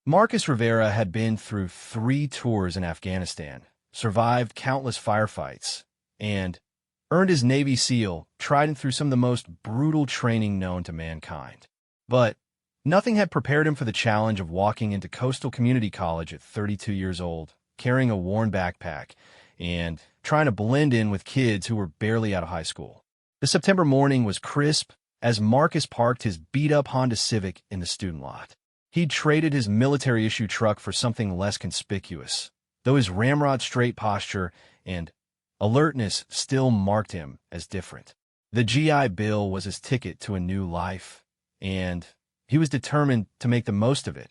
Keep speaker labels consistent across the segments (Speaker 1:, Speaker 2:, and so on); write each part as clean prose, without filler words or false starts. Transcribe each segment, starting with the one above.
Speaker 1: Marcus Rivera had been through 3 tours in Afghanistan, survived countless firefights, and earned his Navy SEAL, tried through some of the most brutal training known to mankind. But nothing had prepared him for the challenge of walking into Coastal Community College at 32 years old, carrying a worn backpack, and trying to blend in with kids who were barely out of high school. The September morning was crisp as Marcus parked his beat-up Honda Civic in the student lot. He'd traded his military-issue truck for something less conspicuous, though his ramrod-straight posture and alertness still marked him as different. The GI Bill was his ticket to a new life, and he was determined to make the most of it,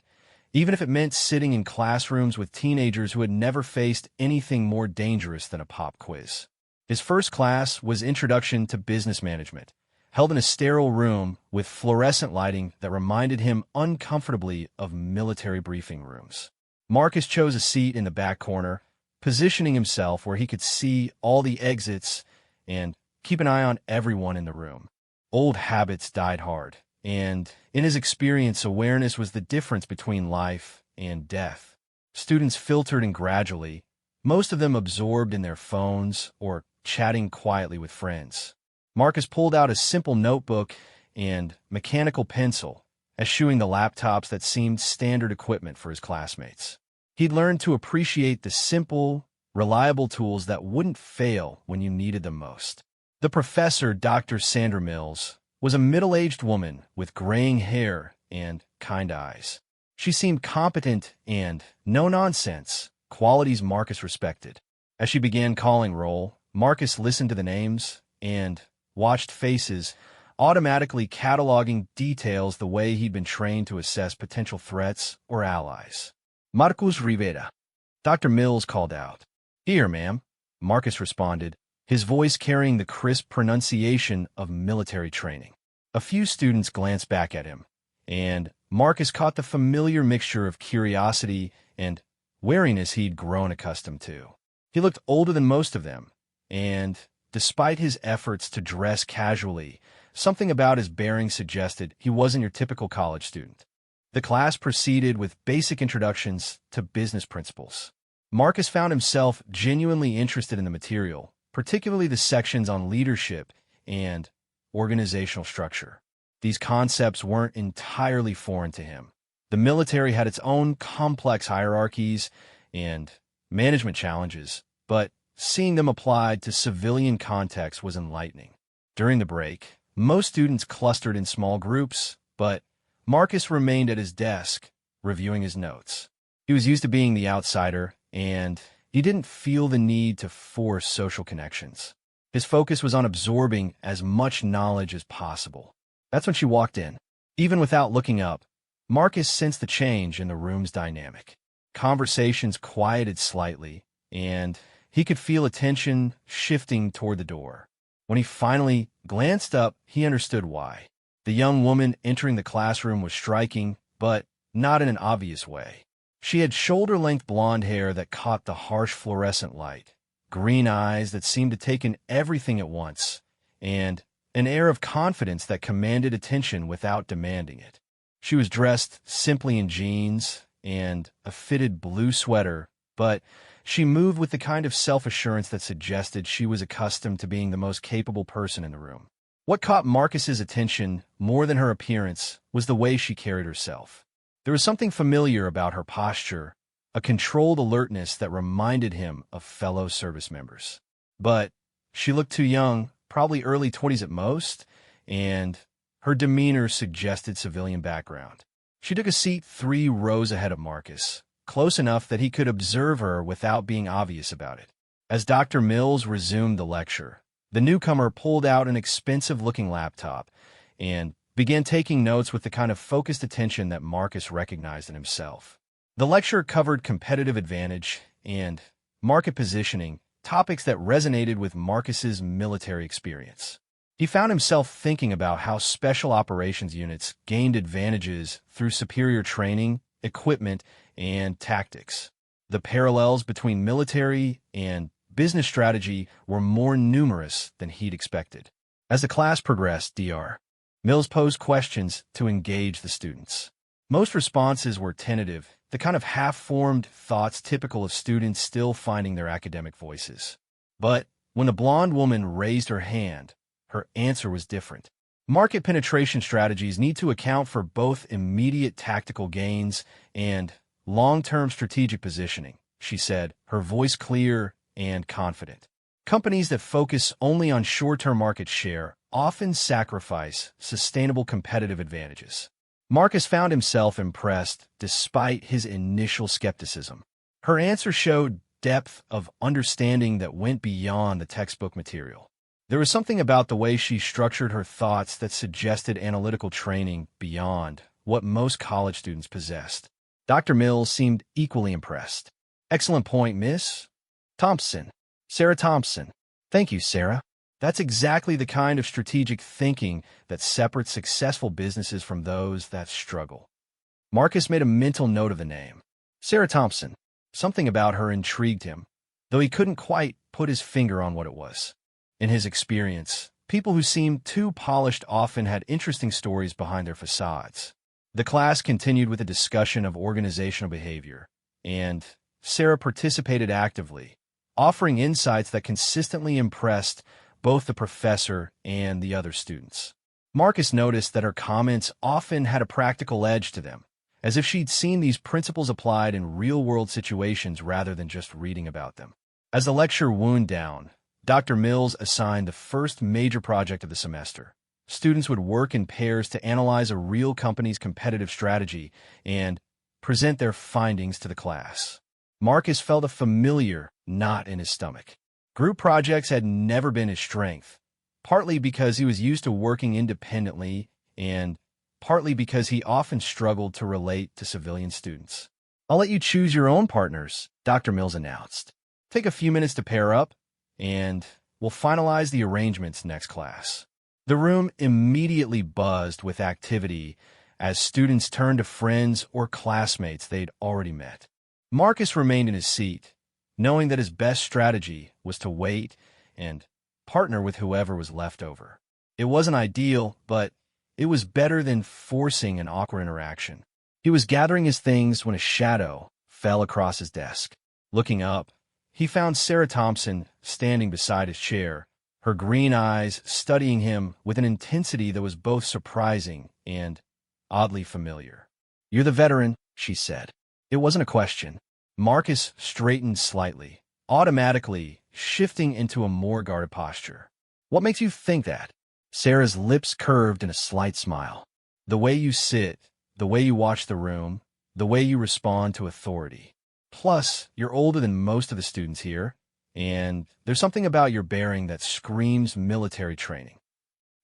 Speaker 1: even if it meant sitting in classrooms with teenagers who had never faced anything more dangerous than a pop quiz. His first class was Introduction to Business Management, held in a sterile room with fluorescent lighting that reminded him uncomfortably of military briefing rooms. Marcus chose a seat in the back corner, positioning himself where he could see all the exits and keep an eye on everyone in the room. Old habits died hard, and in his experience, awareness was the difference between life and death. Students filtered in gradually, most of them absorbed in their phones or chatting quietly with friends. Marcus pulled out a simple notebook and mechanical pencil, eschewing the laptops that seemed standard equipment for his classmates. He'd learned to appreciate the simple, reliable tools that wouldn't fail when you needed them most. The professor, Dr. Sandra Mills, was a middle-aged woman with graying hair and kind eyes. She seemed competent and no-nonsense, qualities Marcus respected. As she began calling roll, Marcus listened to the names and watched faces, automatically cataloging details the way he'd been trained to assess potential threats or allies. Marcus Rivera, Dr. Mills called out. Here, ma'am, Marcus responded, his voice carrying the crisp pronunciation of military training. A few students glanced back at him, and Marcus caught the familiar mixture of curiosity and wariness he'd grown accustomed to. He looked older than most of them, and despite his efforts to dress casually, something about his bearing suggested he wasn't your typical college student. The class proceeded with basic introductions to business principles. Marcus found himself genuinely interested in the material, particularly the sections on leadership and organizational structure. These concepts weren't entirely foreign to him. The military had its own complex hierarchies and management challenges, but seeing them applied to civilian contexts was enlightening. During the break, most students clustered in small groups, but Marcus remained at his desk, reviewing his notes. He was used to being the outsider, and he didn't feel the need to force social connections. His focus was on absorbing as much knowledge as possible. That's when she walked in. Even without looking up, Marcus sensed the change in the room's dynamic. Conversations quieted slightly, and he could feel attention shifting toward the door. When he finally glanced up, he understood why. The young woman entering the classroom was striking, but not in an obvious way. She had shoulder-length blonde hair that caught the harsh fluorescent light, green eyes that seemed to take in everything at once, and an air of confidence that commanded attention without demanding it. She was dressed simply in jeans and a fitted blue sweater, but she moved with the kind of self-assurance that suggested she was accustomed to being the most capable person in the room. What caught Marcus's attention more than her appearance was the way she carried herself. There was something familiar about her posture, a controlled alertness that reminded him of fellow service members. But she looked too young, probably early 20s at most, and her demeanor suggested civilian background. She took a seat 3 rows ahead of Marcus, close enough that he could observe her without being obvious about it. As Dr. Mills resumed the lecture, the newcomer pulled out an expensive-looking laptop and began taking notes with the kind of focused attention that Marcus recognized in himself. The lecture covered competitive advantage and market positioning, topics that resonated with Marcus's military experience. He found himself thinking about how special operations units gained advantages through superior training, equipment, and tactics. The parallels between military and business strategy were more numerous than he'd expected. As the class progressed, Dr. Mills posed questions to engage the students. Most responses were tentative, the kind of half-formed thoughts typical of students still finding their academic voices. But when the blonde woman raised her hand, her answer was different. Market penetration strategies need to account for both immediate tactical gains and long-term strategic positioning, she said, her voice clear and confident. Companies that focus only on short-term market share often sacrifice sustainable competitive advantages. Marcus found himself impressed despite his initial skepticism. Her answer showed depth of understanding that went beyond the textbook material. There was something about the way she structured her thoughts that suggested analytical training beyond what most college students possessed. Dr. Mills seemed equally impressed. "Excellent point, Miss Thompson. Sarah Thompson." "Thank you, Sarah. That's exactly the kind of strategic thinking that separates successful businesses from those that struggle." Marcus made a mental note of the name. Sarah Thompson. Something about her intrigued him, though he couldn't quite put his finger on what it was. In his experience, people who seemed too polished often had interesting stories behind their facades. The class continued with a discussion of organizational behavior, and Sarah participated actively, offering insights that consistently impressed both the professor and the other students. Marcus noticed that her comments often had a practical edge to them, as if she'd seen these principles applied in real-world situations rather than just reading about them. As the lecture wound down, Dr. Mills assigned the first major project of the semester. Students would work in pairs to analyze a real company's competitive strategy and present their findings to the class. Marcus felt a familiar knot in his stomach. Group projects had never been his strength, partly because he was used to working independently and partly because he often struggled to relate to civilian students. "I'll let you choose your own partners," Dr. Mills announced. "Take a few minutes to pair up, and we'll finalize the arrangements next class." The room immediately buzzed with activity as students turned to friends or classmates they'd already met. Marcus remained in his seat, knowing that his best strategy was to wait and partner with whoever was left over. It wasn't ideal, but it was better than forcing an awkward interaction. He was gathering his things when a shadow fell across his desk. Looking up, he found Sarah Thompson standing beside his chair, her green eyes studying him with an intensity that was both surprising and oddly familiar. "You're the veteran," she said. It wasn't a question. Marcus straightened slightly, automatically shifting into a more guarded posture. "What makes you think that?" Sarah's lips curved in a slight smile. "The way you sit, the way you watch the room, the way you respond to authority. Plus, you're older than most of the students here, and there's something about your bearing that screams military training."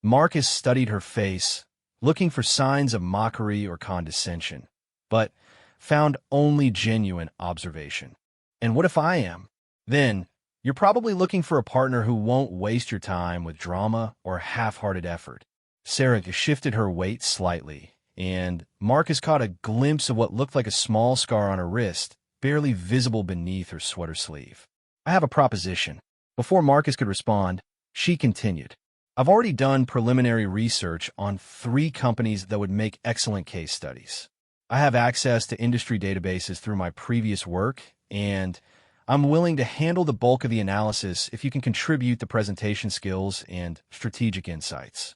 Speaker 1: Marcus studied her face, looking for signs of mockery or condescension, but found only genuine observation. "And what if I am? Then, you're probably looking for a partner who won't waste your time with drama or half-hearted effort." Sarah shifted her weight slightly, and Marcus caught a glimpse of what looked like a small scar on her wrist, barely visible beneath her sweater sleeve. "I have a proposition." Before Marcus could respond, she continued. "I've already done preliminary research on 3 companies that would make excellent case studies. I have access to industry databases through my previous work, and I'm willing to handle the bulk of the analysis if you can contribute the presentation skills and strategic insights."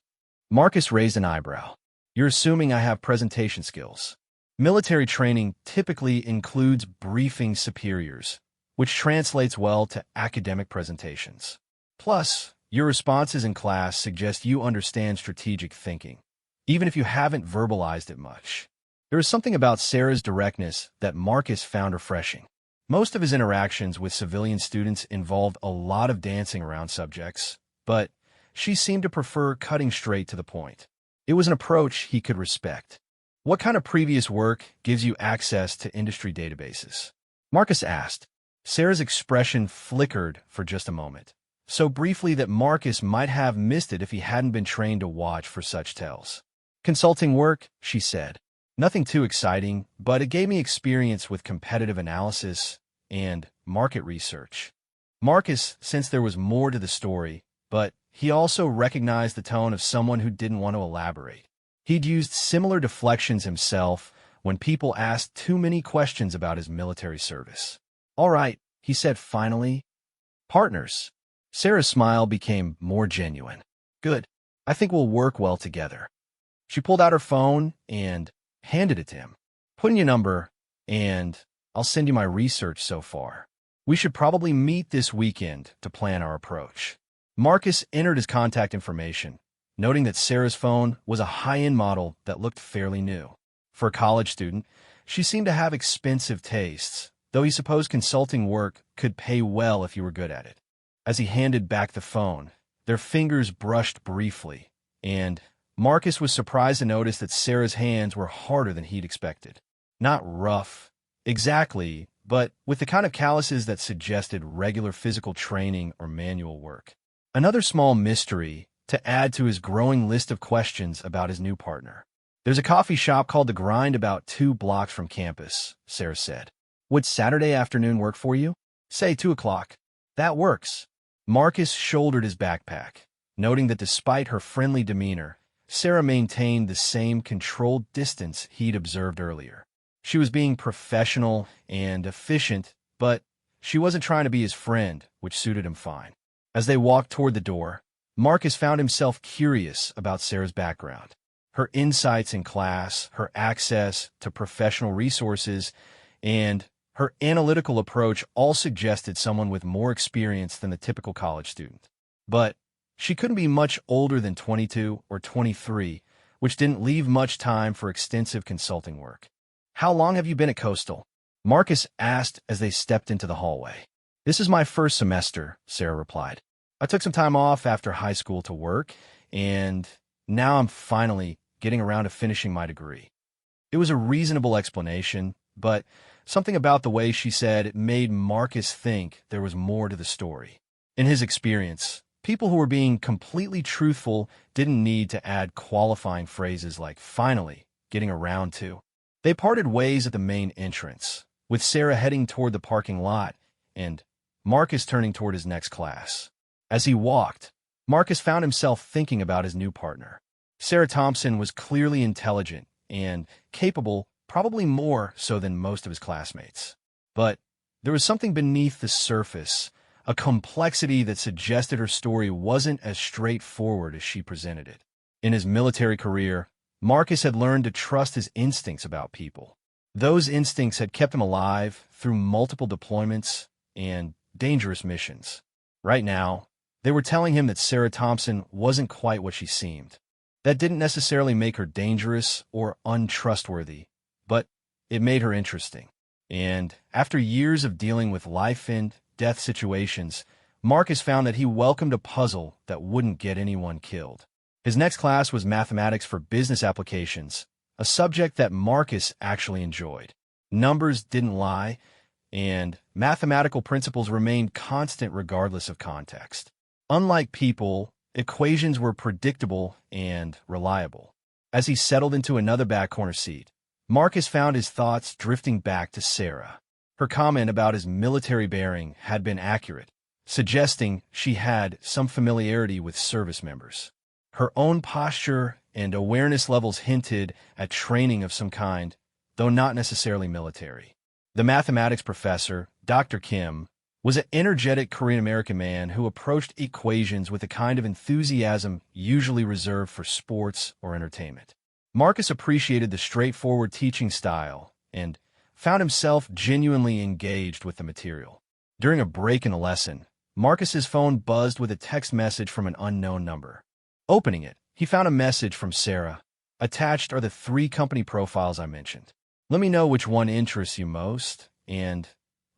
Speaker 1: Marcus raised an eyebrow. "You're assuming I have presentation skills." Military training typically includes briefing superiors, which translates well to academic presentations. Plus, your responses in class suggest you understand strategic thinking, even if you haven't verbalized it much. There was something about Sarah's directness that Marcus found refreshing. Most of his interactions with civilian students involved a lot of dancing around subjects, but she seemed to prefer cutting straight to the point. It was an approach he could respect. "What kind of previous work gives you access to industry databases?" Marcus asked. Sarah's expression flickered for just a moment, so briefly that Marcus might have missed it if he hadn't been trained to watch for such tells. "Consulting work," she said. "Nothing too exciting, but it gave me experience with competitive analysis and market research." Marcus sensed there was more to the story, but he also recognized the tone of someone who didn't want to elaborate. He'd used similar deflections himself when people asked too many questions about his military service. "All right," he said finally. "Partners." Sarah's smile became more genuine. "Good. I think we'll work well together." She pulled out her phone and handed it to him. "Put in your number, and I'll send you my research so far. We should probably meet this weekend to plan our approach." Marcus entered his contact information, noting that Sarah's phone was a high-end model that looked fairly new. For a college student, she seemed to have expensive tastes, though he supposed consulting work could pay well if you were good at it. As he handed back the phone, their fingers brushed briefly, and Marcus was surprised to notice that Sarah's hands were harder than he'd expected. Not rough, exactly, but with the kind of calluses that suggested regular physical training or manual work. Another small mystery to add to his growing list of questions about his new partner. "There's a coffee shop called The Grind about 2 blocks from campus," Sarah said. "Would Saturday afternoon work for you? Say 2 o'clock. "That works." Marcus shouldered his backpack, noting that despite her friendly demeanor, Sarah maintained the same controlled distance he'd observed earlier. She was being professional and efficient, but she wasn't trying to be his friend, which suited him fine. As they walked toward the door, Marcus found himself curious about Sarah's background. Her insights in class, her access to professional resources, and her analytical approach all suggested someone with more experience than the typical college student. But she couldn't be much older than 22 or 23, which didn't leave much time for extensive consulting work. "How long have you been at Coastal?" Marcus asked as they stepped into the hallway. "This is my first semester," Sarah replied. "I took some time off after high school to work, and now I'm finally getting around to finishing my degree." It was a reasonable explanation, but something about the way she said it made Marcus think there was more to the story. In his experience, people who were being completely truthful didn't need to add qualifying phrases like "finally," "getting around to." They parted ways at the main entrance, with Sarah heading toward the parking lot and Marcus turning toward his next class. As he walked, Marcus found himself thinking about his new partner. Sarah Thompson was clearly intelligent and capable, probably more so than most of his classmates. But there was something beneath the surface, a complexity that suggested her story wasn't as straightforward as she presented it. In his military career, Marcus had learned to trust his instincts about people. Those instincts had kept him alive through multiple deployments and dangerous missions. Right now, they were telling him that Sarah Thompson wasn't quite what she seemed. That didn't necessarily make her dangerous or untrustworthy, but it made her interesting. And after years of dealing with life and death situations, Marcus found that he welcomed a puzzle that wouldn't get anyone killed. His next class was mathematics for business applications, a subject that Marcus actually enjoyed. Numbers didn't lie, and mathematical principles remained constant regardless of context. Unlike people, equations were predictable and reliable. As he settled into another back corner seat, Marcus found his thoughts drifting back to Sarah. Her comment about his military bearing had been accurate, suggesting she had some familiarity with service members. Her own posture and awareness levels hinted at training of some kind, though not necessarily military. The mathematics professor, Dr. Kim, was an energetic Korean-American man who approached equations with a kind of enthusiasm usually reserved for sports or entertainment. Marcus appreciated the straightforward teaching style and found himself genuinely engaged with the material. During a break in the lesson, Marcus's phone buzzed with a text message from an unknown number. Opening it, he found a message from Sarah. "Attached are the 3 company profiles I mentioned. Let me know which one interests you most, and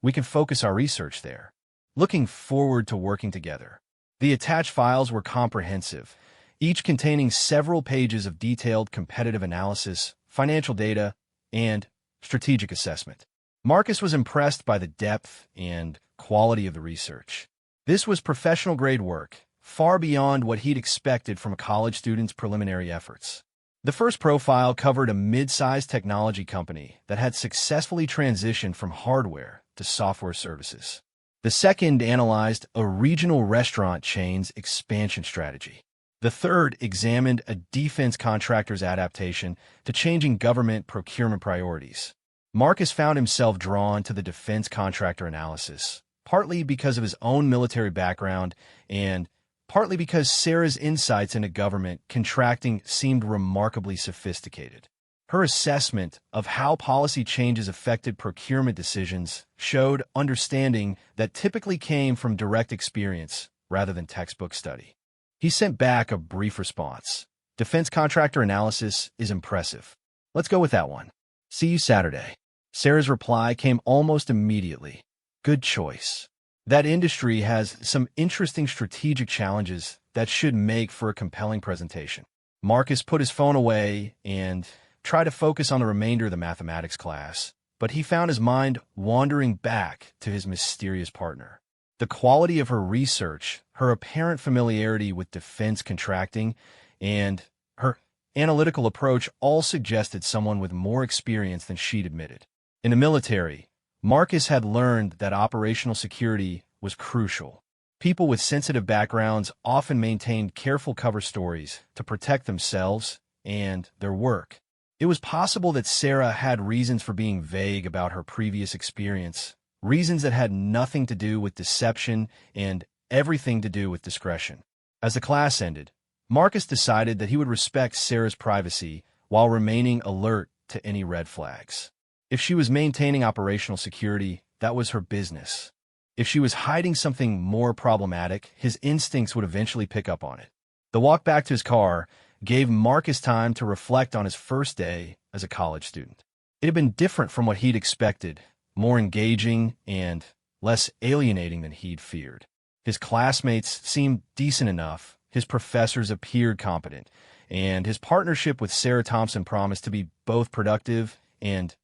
Speaker 1: we can focus our research there. Looking forward to working together." The attached files were comprehensive, each containing several pages of detailed competitive analysis, financial data, and strategic assessment. Marcus was impressed by the depth and quality of the research. This was professional-grade work, far beyond what he'd expected from a college student's preliminary efforts. The first profile covered a mid-sized technology company that had successfully transitioned from hardware to software services. The second analyzed a regional restaurant chain's expansion strategy. The third examined a defense contractor's adaptation to changing government procurement priorities. Marcus found himself drawn to the defense contractor analysis, partly because of his own military background and partly because Sarah's insights into government contracting seemed remarkably sophisticated. Her assessment of how policy changes affected procurement decisions showed understanding that typically came from direct experience rather than textbook study. He sent back a brief response. Defense contractor analysis is impressive. Let's go with that one. See you Saturday. Sarah's reply came almost immediately. Good choice. That industry has some interesting strategic challenges that should make for a compelling presentation. Marcus put his phone away and tried to focus on the remainder of the mathematics class, but he found his mind wandering back to his mysterious partner. The quality of her research, her apparent familiarity with defense contracting, and her analytical approach all suggested someone with more experience than she'd admitted. In the military, Marcus had learned that operational security was crucial. People with sensitive backgrounds often maintained careful cover stories to protect themselves and their work. It was possible that Sarah had reasons for being vague about her previous experience, reasons that had nothing to do with deception and everything to do with discretion. As the class ended, Marcus decided that he would respect Sarah's privacy while remaining alert to any red flags. If she was maintaining operational security, that was her business. If she was hiding something more problematic, his instincts would eventually pick up on it. The walk back to his car gave Marcus time to reflect on his first day as a college student. It had been different from what he'd expected, more engaging and less alienating than he'd feared. His classmates seemed decent enough, his professors appeared competent, and his partnership with Sarah Thompson promised to be both productive and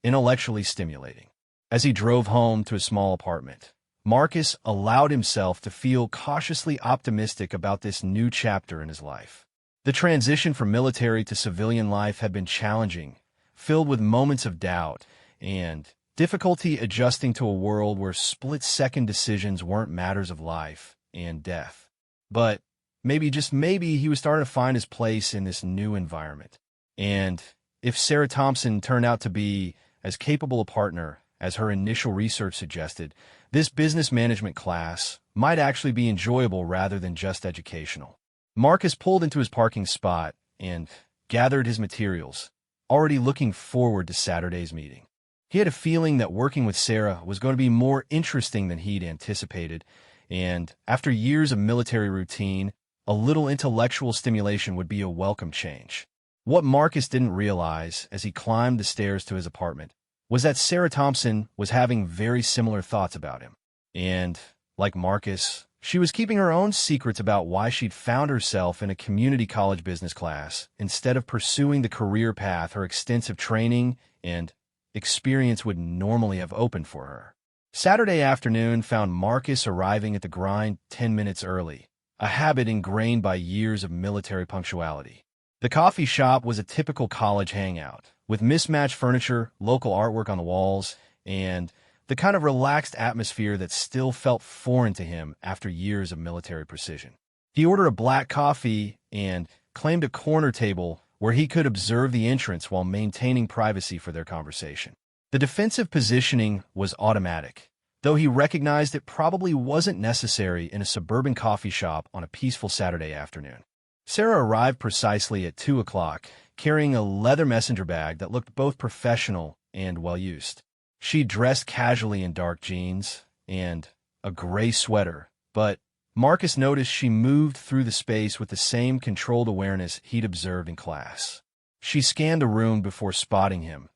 Speaker 1: intellectually stimulating. As he drove home to his small apartment, Marcus allowed himself to feel cautiously optimistic about this new chapter in his life. The transition from military to civilian life had been challenging, filled with moments of doubt and difficulty adjusting to a world where split-second decisions weren't matters of life and death. But maybe, just maybe, he was starting to find his place in this new environment. And if Sarah Thompson turned out to be as capable a partner as her initial research suggested, this business management class might actually be enjoyable rather than just educational. Marcus pulled into his parking spot and gathered his materials, already looking forward to Saturday's meeting. He had a feeling that working with Sarah was going to be more interesting than he'd anticipated, and after years of military routine, a little intellectual stimulation would be a welcome change. What Marcus didn't realize as he climbed the stairs to his apartment was that Sarah Thompson was having very similar thoughts about him. And, like Marcus, she was keeping her own secrets about why she'd found herself in a community college business class instead of pursuing the career path her extensive training and experience would normally have opened for her. Saturday afternoon found Marcus arriving at the grind 10 minutes early, a habit ingrained by years of military punctuality. The coffee shop was a typical college hangout, with mismatched furniture, local artwork on the walls, and the kind of relaxed atmosphere that still felt foreign to him after years of military precision. He ordered a black coffee and claimed a corner table where he could observe the entrance while maintaining privacy for their conversation. The defensive positioning was automatic, though he recognized it probably wasn't necessary in a suburban coffee shop on a peaceful Saturday afternoon. Sarah arrived precisely at 2 o'clock, carrying a leather messenger bag that looked both professional and well-used. She dressed casually in dark jeans and a gray sweater, but Marcus noticed she moved through the space with the same controlled awareness he'd observed in class. She scanned the room before spotting him,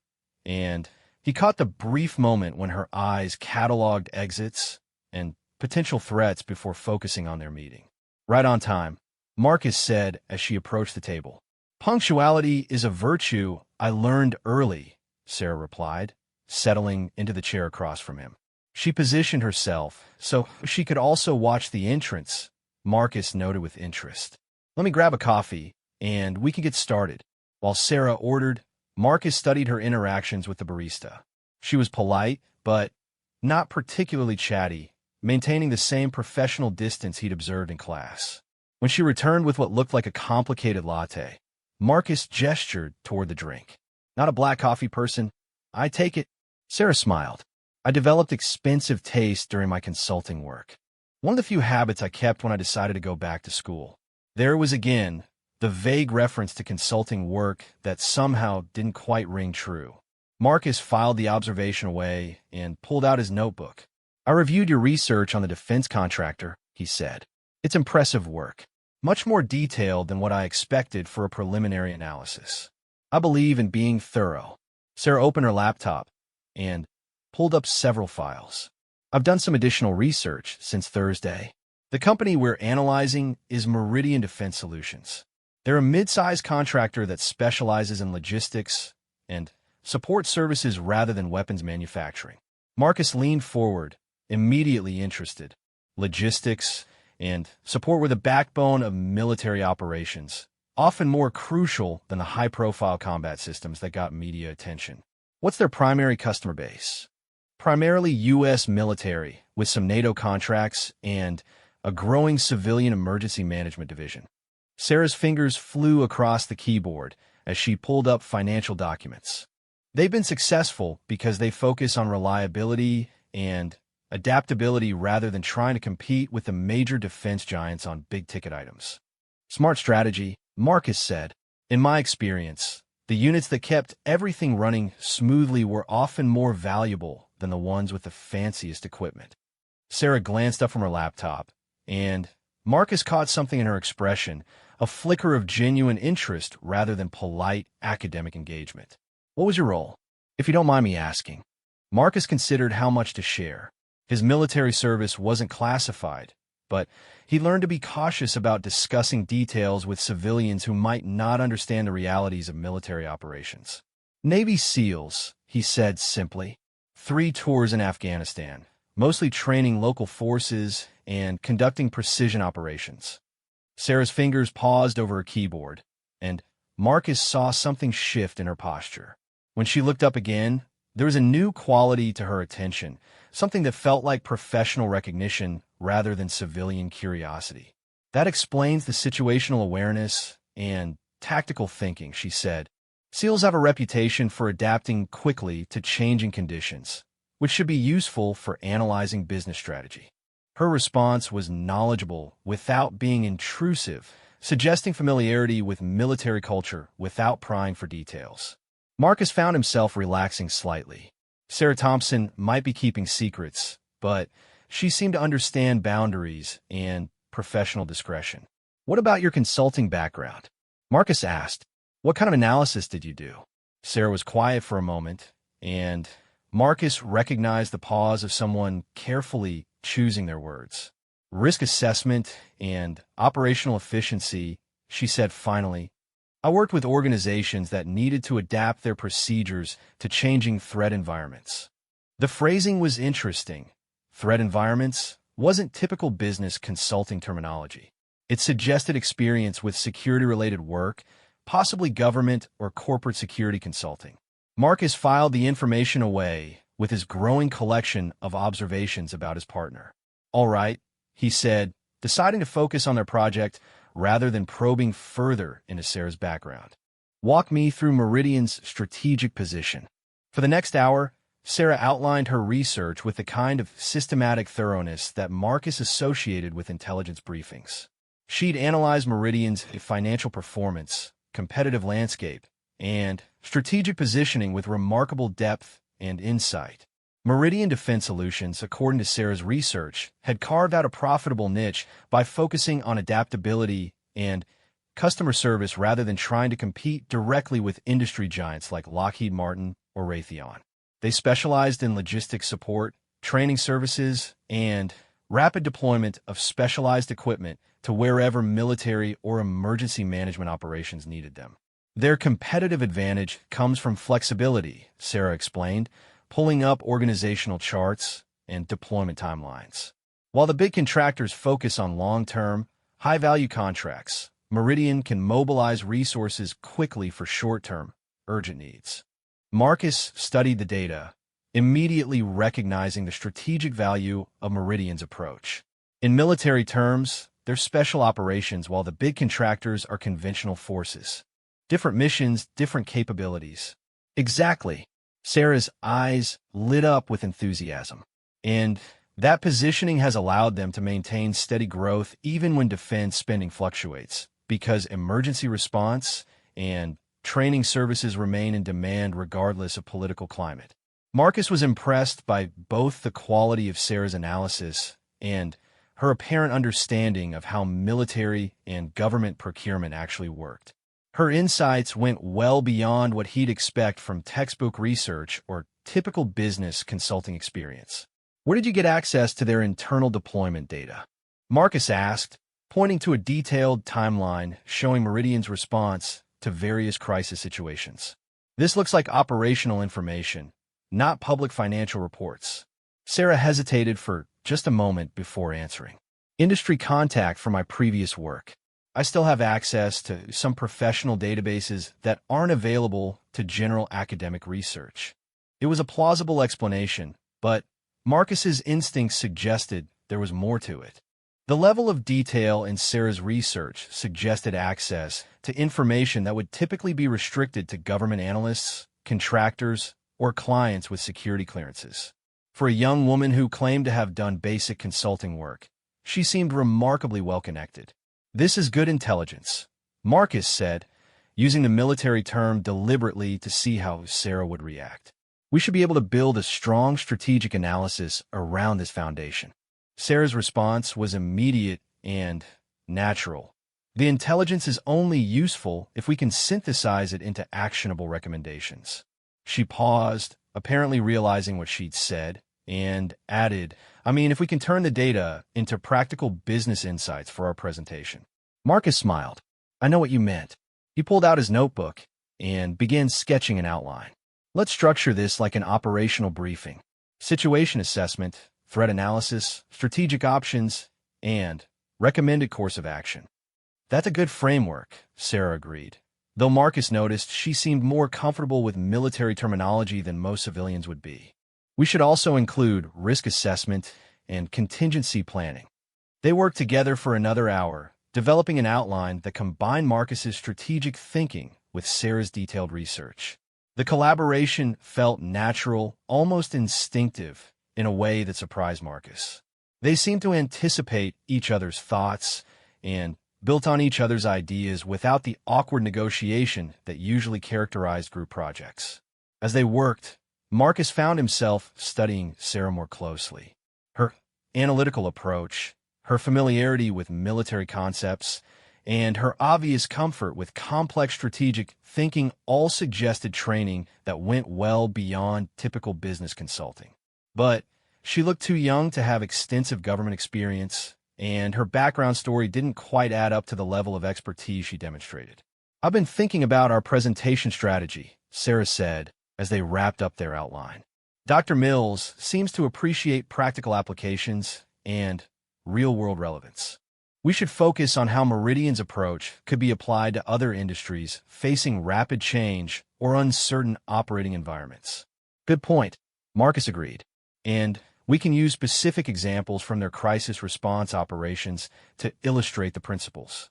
Speaker 1: and he caught the brief moment when her eyes cataloged exits and potential threats before focusing on their meeting. Right on time, Marcus said as she approached the table. "Punctuality is a virtue I learned early," Sarah replied, settling into the chair across from him. She positioned herself so she could also watch the entrance, Marcus noted with interest. "Let me grab a coffee, and we can get started." While Sarah ordered, Marcus studied her interactions with the barista. She was polite, but not particularly chatty, maintaining the same professional distance he'd observed in class. When she returned with what looked like a complicated latte, Marcus gestured toward the drink. Not a black coffee person. I take it. Sarah smiled. I developed expensive taste during my consulting work. One of the few habits I kept when I decided to go back to school. There it was again, the vague reference to consulting work that somehow didn't quite ring true. Marcus filed the observation away and pulled out his notebook. I reviewed your research on the defense contractor, he said. It's impressive work, much more detailed than what I expected for a preliminary analysis. I believe in being thorough. Sarah opened her laptop and pulled up several files. I've done some additional research since Thursday. The company we're analyzing is Meridian Defense Solutions. They're a mid-sized contractor that specializes in logistics and support services rather than weapons manufacturing. Marcus leaned forward, immediately interested. Logistics and support were the backbone of military operations, often more crucial than the high-profile combat systems that got media attention. What's their primary customer base? Primarily U.S. military, with some NATO contracts and a growing civilian emergency management division. Sarah's fingers flew across the keyboard as she pulled up financial documents. They've been successful because they focus on reliability and adaptability rather than trying to compete with the major defense giants on big-ticket items. Smart strategy, Marcus said. In my experience, the units that kept everything running smoothly were often more valuable than the ones with the fanciest equipment. Sarah glanced up from her laptop, and Marcus caught something in her expression, a flicker of genuine interest rather than polite academic engagement. What was your role? If you don't mind me asking. Marcus considered how much to share. His military service wasn't classified, but he learned to be cautious about discussing details with civilians who might not understand the realities of military operations. Navy SEALs, he said simply. 3 tours in Afghanistan, mostly training local forces and conducting precision operations. Sarah's fingers paused over her keyboard, and Marcus saw something shift in her posture. When she looked up again, there was a new quality to her attention, something that felt like professional recognition rather than civilian curiosity. That explains the situational awareness and tactical thinking, she said. SEALs have a reputation for adapting quickly to changing conditions, which should be useful for analyzing business strategy. Her response was knowledgeable without being intrusive, suggesting familiarity with military culture without prying for details. Marcus found himself relaxing slightly. Sarah Thompson might be keeping secrets, but she seemed to understand boundaries and professional discretion. What about your consulting background? Marcus asked. What kind of analysis did you do? Sarah was quiet for a moment, and Marcus recognized the pause of someone carefully choosing their words. Risk assessment and operational efficiency, she said finally. I worked with organizations that needed to adapt their procedures to changing threat environments. The phrasing was interesting. Threat environments wasn't typical business consulting terminology. It suggested experience with security-related work, possibly government or corporate security consulting. Marcus filed the information away with his growing collection of observations about his partner. All right, he said, deciding to focus on their project rather than probing further into Sarah's background. Walk me through Meridian's strategic position. For the next hour, Sarah outlined her research with the kind of systematic thoroughness that Marcus associated with intelligence briefings. She'd analyzed Meridian's financial performance, competitive landscape, and strategic positioning with remarkable depth and insight. Meridian Defense Solutions, according to Sarah's research, had carved out a profitable niche by focusing on adaptability and customer service rather than trying to compete directly with industry giants like Lockheed Martin or Raytheon. They specialized in logistics support, training services, and rapid deployment of specialized equipment to wherever military or emergency management operations needed them. Their competitive advantage comes from flexibility, Sarah explained, pulling up organizational charts and deployment timelines. While the big contractors focus on long-term, high-value contracts, Meridian can mobilize resources quickly for short-term, urgent needs. Marcus studied the data, immediately recognizing the strategic value of Meridian's approach. In military terms, they're special operations while the big contractors are conventional forces. Different missions, different capabilities. Exactly. Sarah's eyes lit up with enthusiasm. And that positioning has allowed them to maintain steady growth even when defense spending fluctuates, because emergency response and training services remain in demand regardless of political climate. Marcus was impressed by both the quality of Sarah's analysis and her apparent understanding of how military and government procurement actually worked. Her insights went well beyond what he'd expect from textbook research or typical business consulting experience. Where did you get access to their internal deployment data? Marcus asked, pointing to a detailed timeline showing Meridian's response to various crisis situations. This looks like operational information, not public financial reports. Sarah hesitated for just a moment before answering. Industry contact from my previous work. I still have access to some professional databases that aren't available to general academic research. It was a plausible explanation, but Marcus's instincts suggested there was more to it. The level of detail in Sarah's research suggested access to information that would typically be restricted to government analysts, contractors, or clients with security clearances. For a young woman who claimed to have done basic consulting work, she seemed remarkably well-connected. This is good intelligence, Marcus said, using the military term deliberately to see how Sarah would react. We should be able to build a strong strategic analysis around this foundation. Sarah's response was immediate and natural. The intelligence is only useful if we can synthesize it into actionable recommendations. She paused, apparently realizing what she'd said, and added, if we can turn the data into practical business insights for our presentation. Marcus smiled. I know what you meant. He pulled out his notebook and began sketching an outline. Let's structure this like an operational briefing. Situation assessment, threat analysis, strategic options, and recommended course of action. That's a good framework, Sarah agreed, though Marcus noticed she seemed more comfortable with military terminology than most civilians would be. We should also include risk assessment and contingency planning. They worked together for another hour, developing an outline that combined Marcus's strategic thinking with Sarah's detailed research. The collaboration felt natural, almost instinctive, in a way that surprised Marcus. They seemed to anticipate each other's thoughts and built on each other's ideas without the awkward negotiation that usually characterized group projects. As they worked, Marcus found himself studying Sarah more closely. Her analytical approach, her familiarity with military concepts, and her obvious comfort with complex strategic thinking all suggested training that went well beyond typical business consulting. But she looked too young to have extensive government experience, and her background story didn't quite add up to the level of expertise she demonstrated. I've been thinking about our presentation strategy, Sarah said, as they wrapped up their outline. Dr. Mills seems to appreciate practical applications and real-world relevance. We should focus on how Meridian's approach could be applied to other industries facing rapid change or uncertain operating environments. Good point, Marcus agreed. And we can use specific examples from their crisis response operations to illustrate the principles.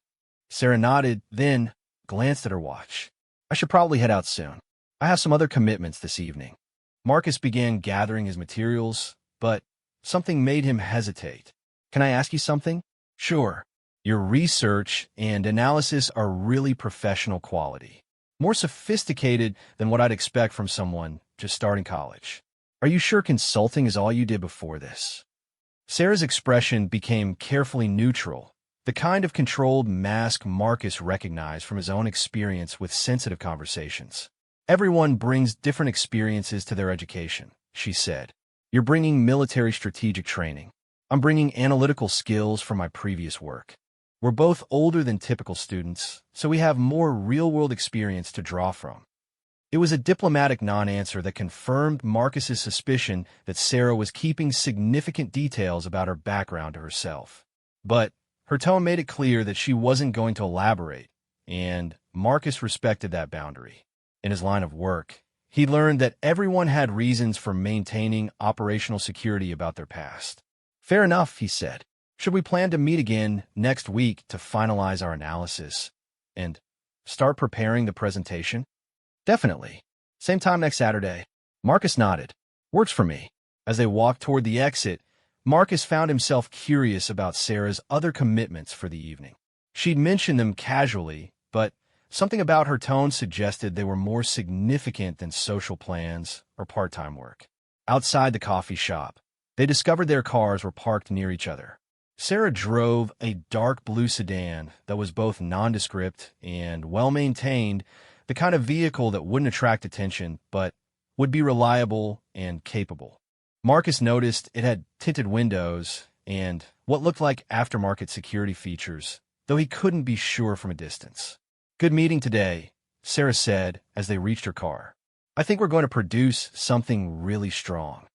Speaker 1: Sarah nodded, then glanced at her watch. I should probably head out soon. I have some other commitments this evening. Marcus began gathering his materials, but something made him hesitate. Can I ask you something? Sure. Your research and analysis are really professional quality. More sophisticated than what I'd expect from someone just starting college. Are you sure consulting is all you did before this? Sarah's expression became carefully neutral, the kind of controlled mask Marcus recognized from his own experience with sensitive conversations. Everyone brings different experiences to their education, she said. You're bringing military strategic training. I'm bringing analytical skills from my previous work. We're both older than typical students, so we have more real-world experience to draw from. It was a diplomatic non-answer that confirmed Marcus's suspicion that Sarah was keeping significant details about her background to herself. But her tone made it clear that she wasn't going to elaborate, and Marcus respected that boundary. In his line of work, he learned that everyone had reasons for maintaining operational security about their past. Fair enough, he said. Should we plan to meet again next week to finalize our analysis and start preparing the presentation? Definitely. Same time next Saturday. Marcus nodded. Works for me. As they walked toward the exit, Marcus found himself curious about Sarah's other commitments for the evening. She'd mentioned them casually, but something about her tone suggested they were more significant than social plans or part-time work. Outside the coffee shop, they discovered their cars were parked near each other. Sarah drove a dark blue sedan that was both nondescript and well-maintained, the kind of vehicle that wouldn't attract attention but would be reliable and capable. Marcus noticed it had tinted windows and what looked like aftermarket security features, though he couldn't be sure from a distance. Good meeting today, Sarah said as they reached her car. I think we're going to produce something really strong.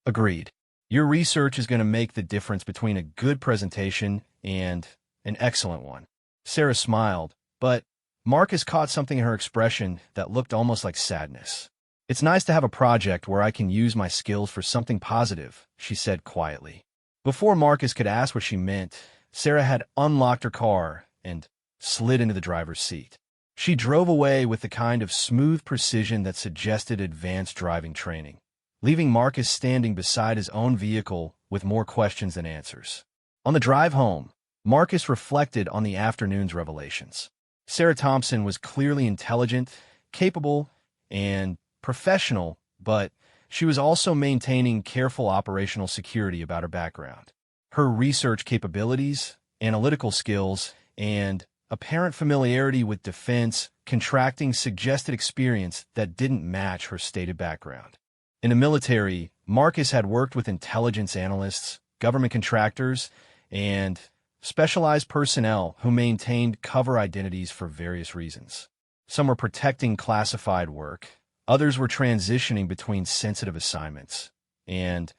Speaker 1: Agreed. Your research is going to make the difference between a good presentation and an excellent one. Sarah smiled, but Marcus caught something in her expression that looked almost like sadness. It's nice to have a project where I can use my skills for something positive, she said quietly. Before Marcus could ask what she meant, Sarah had unlocked her car and slid into the driver's seat. She drove away with the kind of smooth precision that suggested advanced driving training, leaving Marcus standing beside his own vehicle with more questions than answers. On the drive home, Marcus reflected on the afternoon's revelations. Sarah Thompson was clearly intelligent, capable, and professional, but she was also maintaining careful operational security about her background. Her research capabilities, analytical skills, and apparent familiarity with defense contracting suggested experience that didn't match her stated background. In the military, Marcus had worked with intelligence analysts, government contractors, and specialized personnel who maintained cover identities for various reasons. Some were protecting classified work, others were transitioning between sensitive assignments, and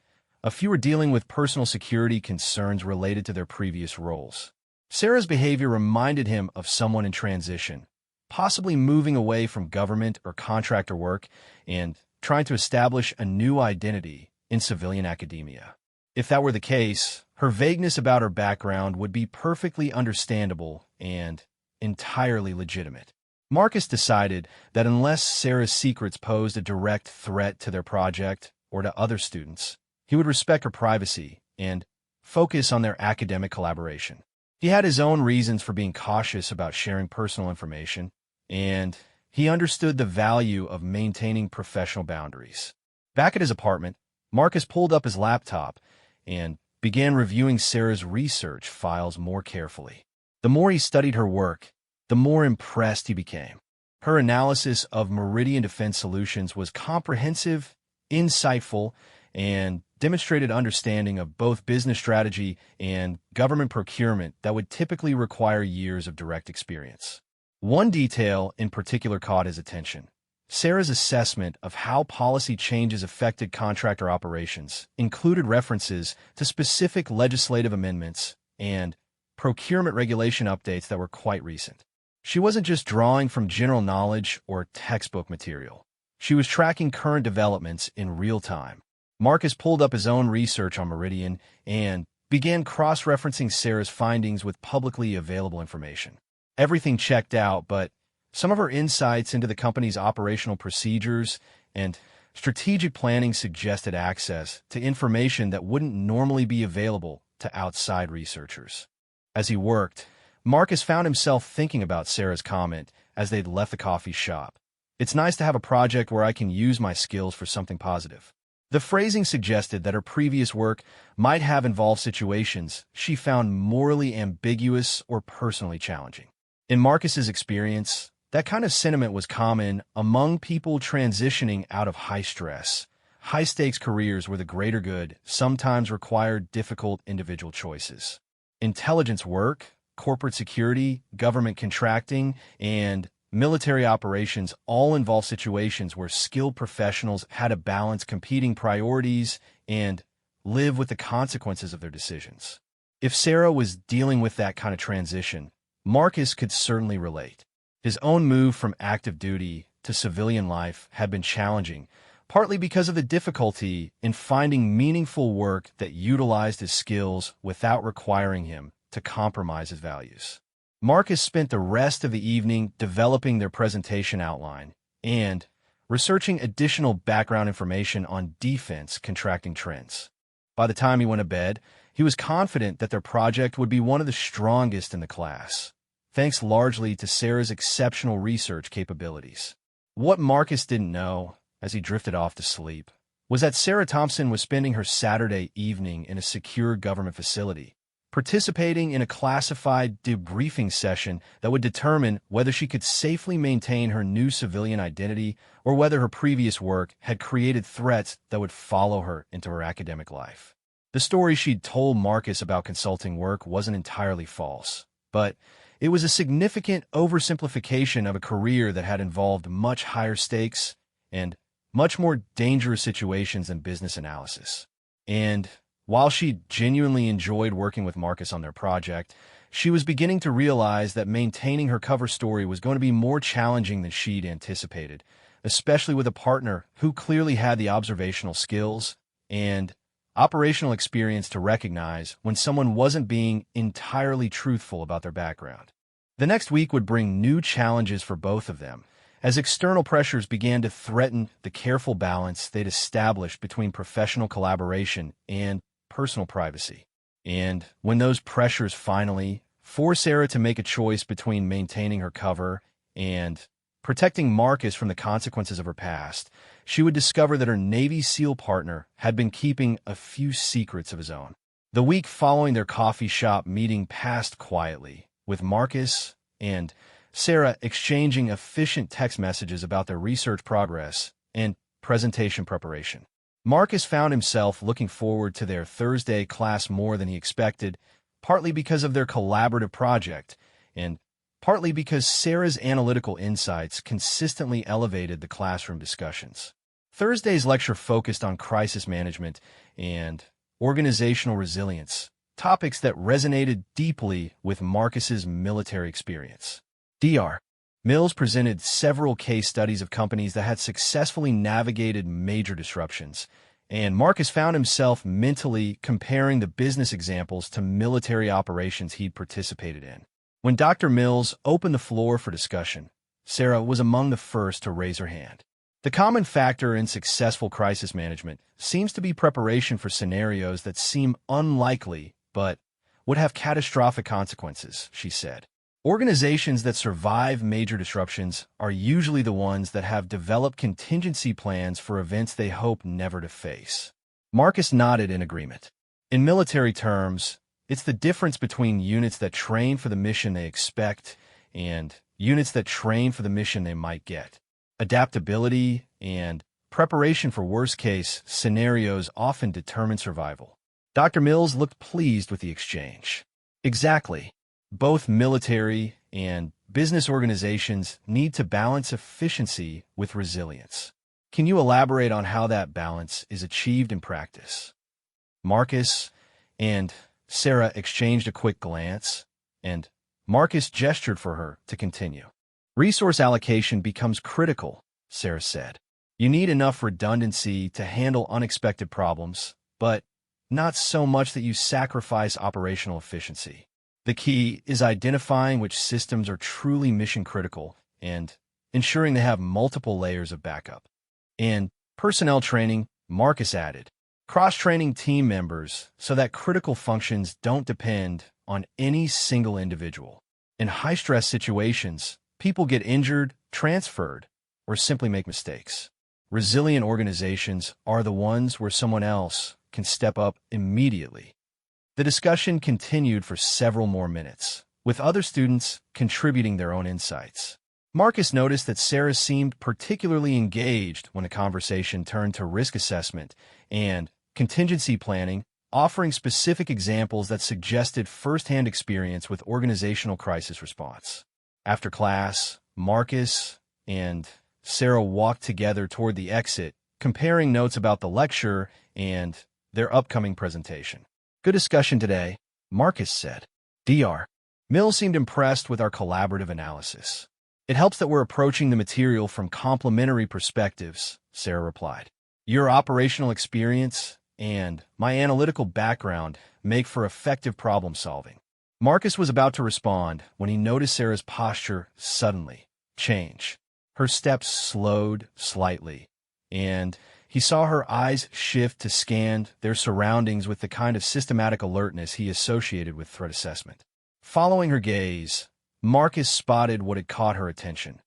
Speaker 1: a few were dealing with personal security concerns related to their previous roles. Sarah's behavior reminded him of someone in transition, possibly moving away from government or contractor work and trying to establish a new identity in civilian academia. If that were the case, her vagueness about her background would be perfectly understandable and entirely legitimate. Marcus decided that unless Sarah's secrets posed a direct threat to their project or to other students, he would respect her privacy and focus on their academic collaboration. He had his own reasons for being cautious about sharing personal information, and he understood the value of maintaining professional boundaries. Back at his apartment, Marcus pulled up his laptop and began reviewing Sarah's research files more carefully. The more he studied her work, the more impressed he became. Her analysis of Meridian Defense Solutions was comprehensive, insightful, and demonstrated understanding of both business strategy and government procurement that would typically require years of direct experience. One detail in particular caught his attention. Sarah's assessment of how policy changes affected contractor operations included references to specific legislative amendments and procurement regulation updates that were quite recent. She wasn't just drawing from general knowledge or textbook material. She was tracking current developments in real time. Marcus pulled up his own research on Meridian and began cross-referencing Sarah's findings with publicly available information. Everything checked out, but some of her insights into the company's operational procedures and strategic planning suggested access to information that wouldn't normally be available to outside researchers. As he worked, Marcus found himself thinking about Sarah's comment as they'd left the coffee shop. It's nice to have a project where I can use my skills for something positive. The phrasing suggested that her previous work might have involved situations she found morally ambiguous or personally challenging. In Marcus's experience, that kind of sentiment was common among people transitioning out of high-stress, high-stakes careers where the greater good sometimes required difficult individual choices. Intelligence work, corporate security, government contracting, and military operations all involve situations where skilled professionals had to balance competing priorities and live with the consequences of their decisions. If Sarah was dealing with that kind of transition, Marcus could certainly relate. His own move from active duty to civilian life had been challenging, partly because of the difficulty in finding meaningful work that utilized his skills without requiring him to compromise his values. Marcus spent the rest of the evening developing their presentation outline and researching additional background information on defense contracting trends. By the time he went to bed, he was confident that their project would be one of the strongest in the class, thanks largely to Sarah's exceptional research capabilities. What Marcus didn't know, as he drifted off to sleep, was that Sarah Thompson was spending her Saturday evening in a secure government facility, participating in a classified debriefing session that would determine whether she could safely maintain her new civilian identity or whether her previous work had created threats that would follow her into her academic life. The story she'd told Marcus about consulting work wasn't entirely false, but it was a significant oversimplification of a career that had involved much higher stakes and much more dangerous situations than business analysis. And while she genuinely enjoyed working with Marcus on their project, she was beginning to realize that maintaining her cover story was going to be more challenging than she'd anticipated, especially with a partner who clearly had the observational skills and operational experience to recognize when someone wasn't being entirely truthful about their background. The next week would bring new challenges for both of them, as external pressures began to threaten the careful balance they'd established between professional collaboration and personal privacy. And when those pressures finally forced Sarah to make a choice between maintaining her cover and protecting Marcus from the consequences of her past, she would discover that her Navy SEAL partner had been keeping a few secrets of his own. The week following their coffee shop meeting passed quietly, with Marcus and Sarah exchanging efficient text messages about their research progress and presentation preparation. Marcus found himself looking forward to their Thursday class more than he expected, partly because of their collaborative project, and partly because Sarah's analytical insights consistently elevated the classroom discussions. Thursday's lecture focused on crisis management and organizational resilience, topics that resonated deeply with Marcus's military experience. Dr. Mills presented several case studies of companies that had successfully navigated major disruptions, and Marcus found himself mentally comparing the business examples to military operations he'd participated in. When Dr. Mills opened the floor for discussion, Sarah was among the first to raise her hand. The common factor in successful crisis management seems to be preparation for scenarios that seem unlikely but would have catastrophic consequences, she said. Organizations that survive major disruptions are usually the ones that have developed contingency plans for events they hope never to face. Marcus nodded in agreement. In military terms, it's the difference between units that train for the mission they expect and units that train for the mission they might get. Adaptability and preparation for worst-case scenarios often determine survival. Dr. Mills looked pleased with the exchange. Exactly. Both military and business organizations need to balance efficiency with resilience. Can you elaborate on how that balance is achieved in practice? Marcus and Sarah exchanged a quick glance, and Marcus gestured for her to continue. Resource allocation becomes critical, Sarah said. You need enough redundancy to handle unexpected problems, but not so much that you sacrifice operational efficiency. The key is identifying which systems are truly mission-critical and ensuring they have multiple layers of backup. In personnel training, Marcus added, cross-training team members so that critical functions don't depend on any single individual. In high-stress situations, people get injured, transferred, or simply make mistakes. Resilient organizations are the ones where someone else can step up immediately. The discussion continued for several more minutes, with other students contributing their own insights. Marcus noticed that Sarah seemed particularly engaged when the conversation turned to risk assessment and contingency planning, offering specific examples that suggested firsthand experience with organizational crisis response. After class, Marcus and Sarah walked together toward the exit, comparing notes about the lecture and their upcoming presentation. Good discussion today, Marcus said. Dr. Mills seemed impressed with our collaborative analysis. It helps that we're approaching the material from complementary perspectives, Sarah replied. Your operational experience and my analytical background make for effective problem solving. Marcus was about to respond when he noticed Sarah's posture suddenly change. Her steps slowed slightly, and he saw her eyes shift to scan their surroundings with the kind of systematic alertness he associated with threat assessment. Following her gaze, Marcus spotted what had caught her attention.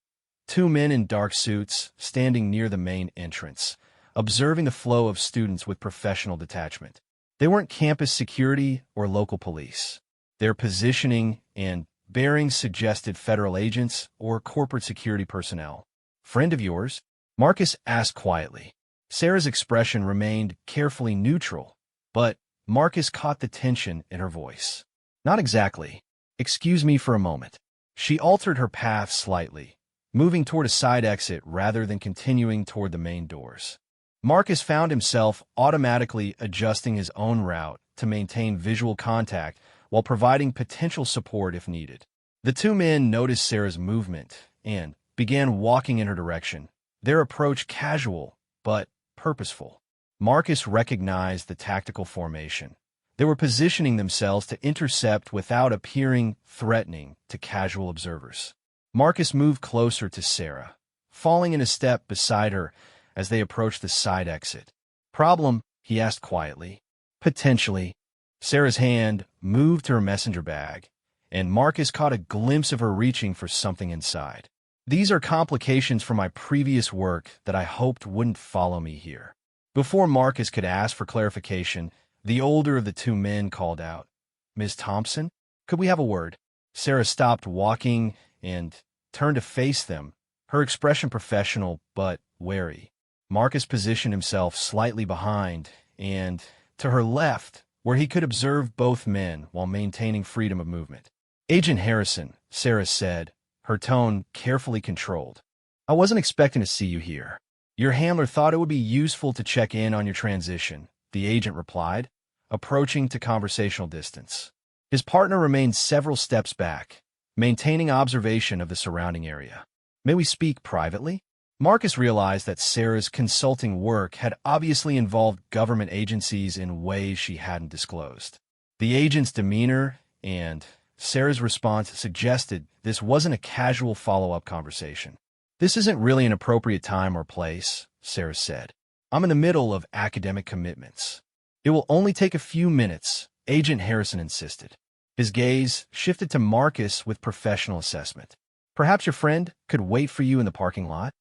Speaker 1: Two men in dark suits standing near the main entrance, observing the flow of students with professional detachment. They weren't campus security or local police. Their positioning and bearings suggested federal agents or corporate security personnel. "Friend of yours?" Marcus asked quietly. Sarah's expression remained carefully neutral, but Marcus caught the tension in her voice. "Not exactly. Excuse me for a moment." She altered her path slightly, moving toward a side exit rather than continuing toward the main doors. Marcus found himself automatically adjusting his own route to maintain visual contact while providing potential support if needed. The two men noticed Sarah's movement and began walking in her direction, their approach casual but purposeful. Marcus recognized the tactical formation. They were positioning themselves to intercept without appearing threatening to casual observers. Marcus moved closer to Sarah, falling in a step beside her as they approached the side exit. "Problem?" he asked quietly. "Potentially." Sarah's hand moved to her messenger bag, and Marcus caught a glimpse of her reaching for something inside. "These are complications from my previous work that I hoped wouldn't follow me here." Before Marcus could ask for clarification, the older of the two men called out, "Ms. Thompson, could we have a word?" Sarah stopped walking and turned to face them, her expression professional but wary. Marcus positioned himself slightly behind and to her left, where he could observe both men while maintaining freedom of movement. "Agent Harrison," Sarah said, her tone carefully controlled. "I wasn't expecting to see you here. Your handler thought it would be useful to check in on your transition," the agent replied, approaching to conversational distance. His partner remained several steps back, maintaining observation of the surrounding area. "May we speak privately?" Marcus realized that Sarah's consulting work had obviously involved government agencies in ways she hadn't disclosed. The agent's demeanor and Sarah's response suggested this wasn't a casual follow-up conversation. "This isn't really an appropriate time or place," Sarah said. "I'm in the middle of academic commitments." "It will only take a few minutes," Agent Harrison insisted. His gaze shifted to Marcus with professional assessment. "Perhaps your friend could wait for you in the parking lot?"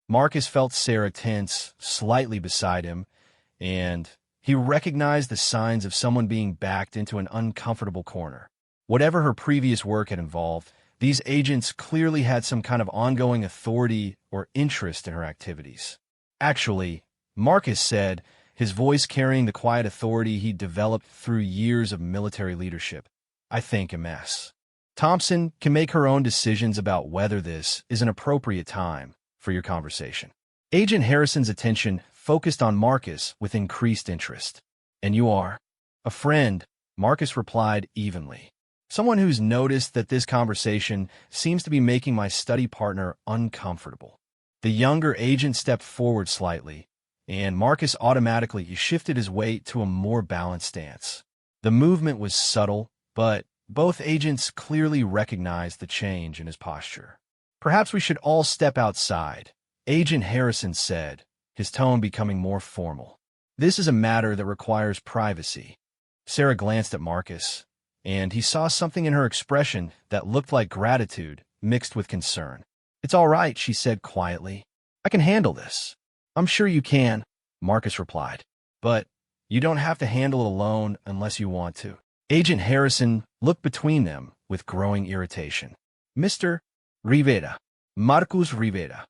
Speaker 1: Marcus felt Sarah tense slightly beside him, and he recognized the signs of someone being backed into an uncomfortable corner. Whatever her previous work had involved, these agents clearly had some kind of ongoing authority or interest in her activities. "Actually," Marcus said, his voice carrying the quiet authority he'd developed through years of military leadership, "I think MS. Thompson can make her own decisions about whether this is an appropriate time for your conversation." Agent Harrison's attention focused on Marcus with increased interest. "And you are?" "A friend," Marcus replied evenly. "Someone who's noticed that this conversation seems to be making my study partner uncomfortable." The younger agent stepped forward slightly, and Marcus automatically shifted his weight to a more balanced stance. The movement was subtle, but both agents clearly recognized the change in his posture. "Perhaps we should all step outside," Agent Harrison said, his tone becoming more formal. "This is a matter that requires privacy." Sarah glanced at Marcus, and he saw something in her expression that looked like gratitude mixed with concern. "It's all right," she said quietly. "I can handle this." "I'm sure you can," Marcus replied. "But you don't have to handle it alone unless you want to." Agent Harrison looked between them with growing irritation. "Mr. Rivera. Marcus Rivera.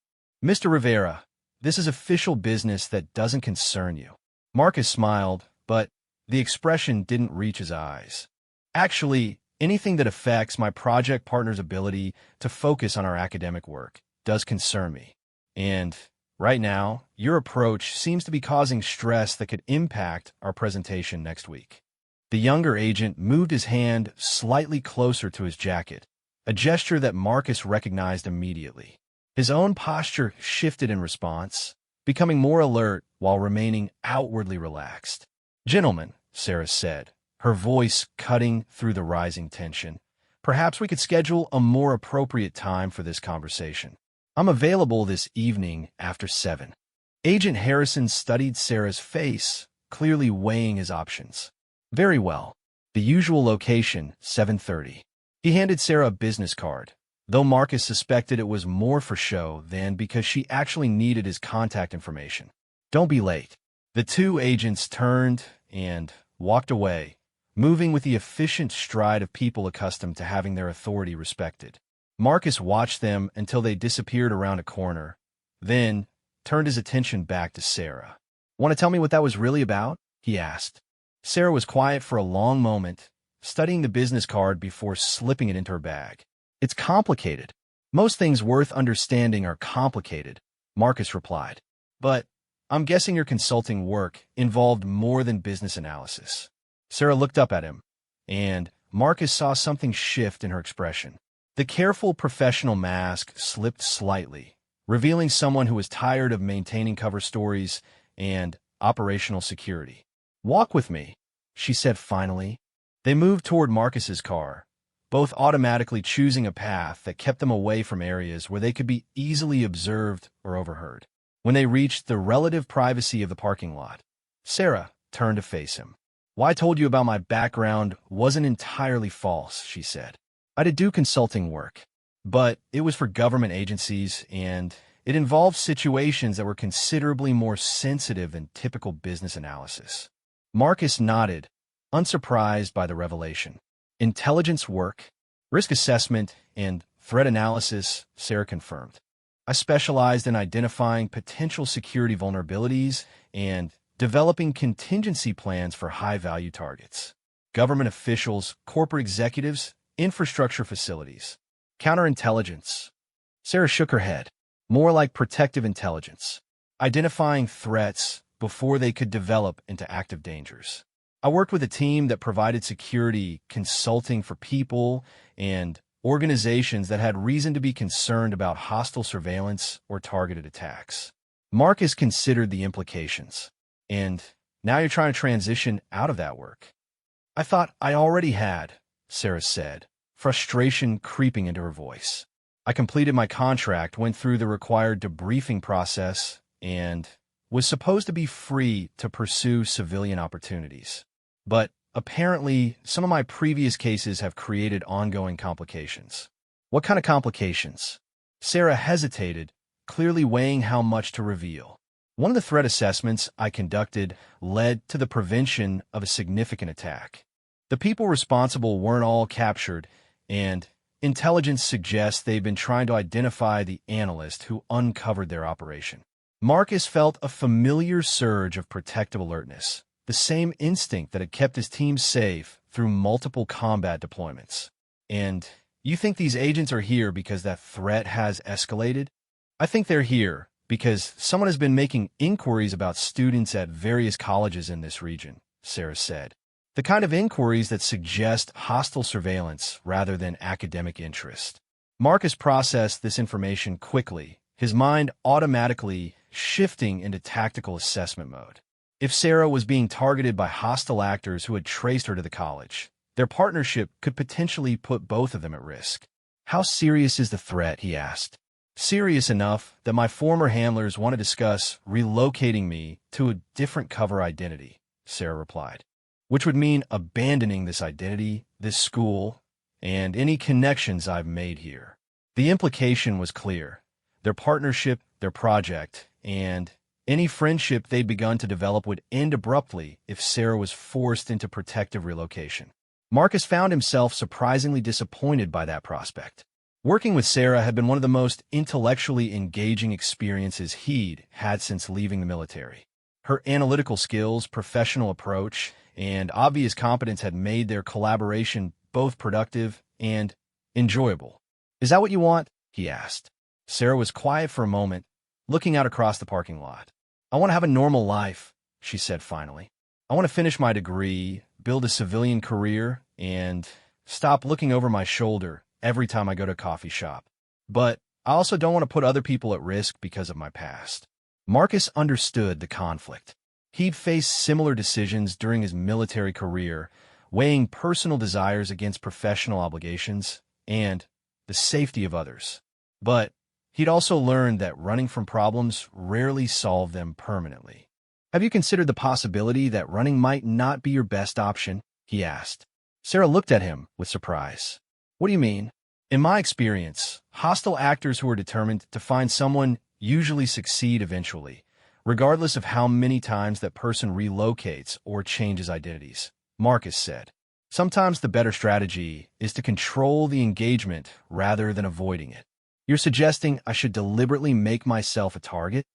Speaker 1: Mr. Rivera, this is official business that doesn't concern you." Marcus smiled, but the expression didn't reach his eyes. "Actually, anything that affects my project partner's ability to focus on our academic work does concern me. And right now, your approach seems to be causing stress that could impact our presentation next week." The younger agent moved his hand slightly closer to his jacket, a gesture that Marcus recognized immediately. His own posture shifted in response, becoming more alert while remaining outwardly relaxed. "Gentlemen," Sarah said, her voice cutting through the rising tension, "perhaps we could schedule a more appropriate time for this conversation. I'm available this evening after 7. Agent Harrison studied Sarah's face, clearly weighing his options. "Very well. The usual location, 7:30. He handed Sarah a business card, though Marcus suspected it was more for show than because she actually needed his contact information. "Don't be late." The two agents turned and walked away, moving with the efficient stride of people accustomed to having their authority respected. Marcus watched them until they disappeared around a corner, then turned his attention back to Sarah. "Want to tell me what that was really about?" he asked. Sarah was quiet for a long moment, studying the business card before slipping it into her bag. "It's complicated. Most things worth understanding are complicated," Marcus replied. "But I'm guessing your consulting work involved more than business analysis." Sarah looked up at him, and Marcus saw something shift in her expression. The careful professional mask slipped slightly, revealing someone who was tired of maintaining cover stories and operational security. "Walk with me," she said finally. They moved toward Marcus's car, both automatically choosing a path that kept them away from areas where they could be easily observed or overheard. When they reached the relative privacy of the parking lot, Sarah turned to face him. "Why I told you about my background wasn't entirely false," she said. "I did do consulting work, but it was for government agencies, and it involved situations that were considerably more sensitive than typical business analysis." Marcus nodded, unsurprised by the revelation. "Intelligence work, risk assessment, and threat analysis," Sarah confirmed. "I specialized in identifying potential security vulnerabilities and developing contingency plans for high-value targets. Government officials, corporate executives, infrastructure facilities. Counterintelligence." Sarah shook her head. "More like protective intelligence, identifying threats before they could develop into active dangers. I worked with a team that provided security consulting for people and organizations that had reason to be concerned about hostile surveillance or targeted attacks." Marcus considered the implications. "And now you're trying to transition out of that work." "I thought I already had," Sarah said, frustration creeping into her voice. "I completed my contract, went through the required debriefing process, and was supposed to be free to pursue civilian opportunities. But apparently, some of my previous cases have created ongoing complications." "What kind of complications?" Sarah hesitated, clearly weighing how much to reveal. "One of the threat assessments I conducted led to the prevention of a significant attack. The people responsible weren't all captured, and intelligence suggests they've been trying to identify the analyst who uncovered their operation." Marcus felt a familiar surge of protective alertness, the same instinct that had kept his team safe through multiple combat deployments. "And you think these agents are here because that threat has escalated?" "I think they're here because someone has been making inquiries about students at various colleges in this region," Sarah said. "The kind of inquiries that suggest hostile surveillance rather than academic interest." Marcus processed this information quickly, his mind automatically shifting into tactical assessment mode. If Sarah was being targeted by hostile actors who had traced her to the college, their partnership could potentially put both of them at risk. "How serious is the threat?" he asked. "Serious enough that my former handlers want to discuss relocating me to a different cover identity," Sarah replied. "Which would mean abandoning this identity, this school, and any connections I've made here." The implication was clear. Their partnership, their project, and any friendship they'd begun to develop would end abruptly if Sarah was forced into protective relocation. Marcus found himself surprisingly disappointed by that prospect. Working with Sarah had been one of the most intellectually engaging experiences he'd had since leaving the military. Her analytical skills, professional approach, and obvious competence had made their collaboration both productive and enjoyable. "Is that what you want?" he asked. Sarah was quiet for a moment, looking out across the parking lot. "I want to have a normal life," she said finally. "I want to finish my degree, build a civilian career, and stop looking over my shoulder every time I go to a coffee shop. But I also don't want to put other people at risk because of my past." Marcus understood the conflict. He'd faced similar decisions during his military career, weighing personal desires against professional obligations and the safety of others. But he'd also learned that running from problems rarely solved them permanently. "Have you considered the possibility that running might not be your best option?" he asked. Sarah looked at him with surprise. "What do you mean?" "In my experience, hostile actors who are determined to find someone usually succeed eventually, regardless of how many times that person relocates or changes identities," Marcus said. "Sometimes the better strategy is to control the engagement rather than avoiding it." "You're suggesting I should deliberately make myself a target?"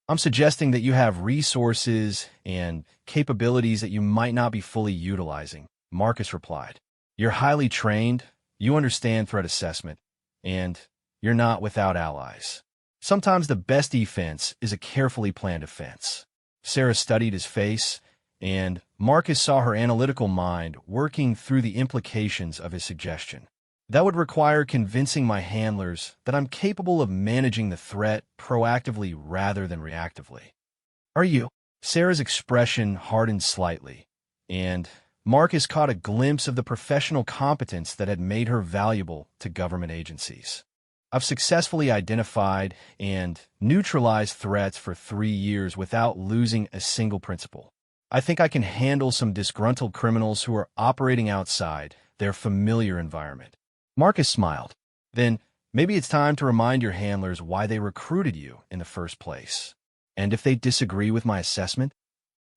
Speaker 1: "I'm suggesting that you have resources and capabilities that you might not be fully utilizing," Marcus replied. "You're highly trained, you understand threat assessment, and you're not without allies. Sometimes the best defense is a carefully planned offense." Sarah studied his face, and Marcus saw her analytical mind working through the implications of his suggestion. "That would require convincing my handlers that I'm capable of managing the threat proactively rather than reactively." "Are you?" Sarah's expression hardened slightly, and Marcus caught a glimpse of the professional competence that had made her valuable to government agencies. "I've successfully identified and neutralized threats for 3 years without losing a single principle. I think I can handle some disgruntled criminals who are operating outside their familiar environment." Marcus smiled. "Then maybe it's time to remind your handlers why they recruited you in the first place. And if they disagree with my assessment,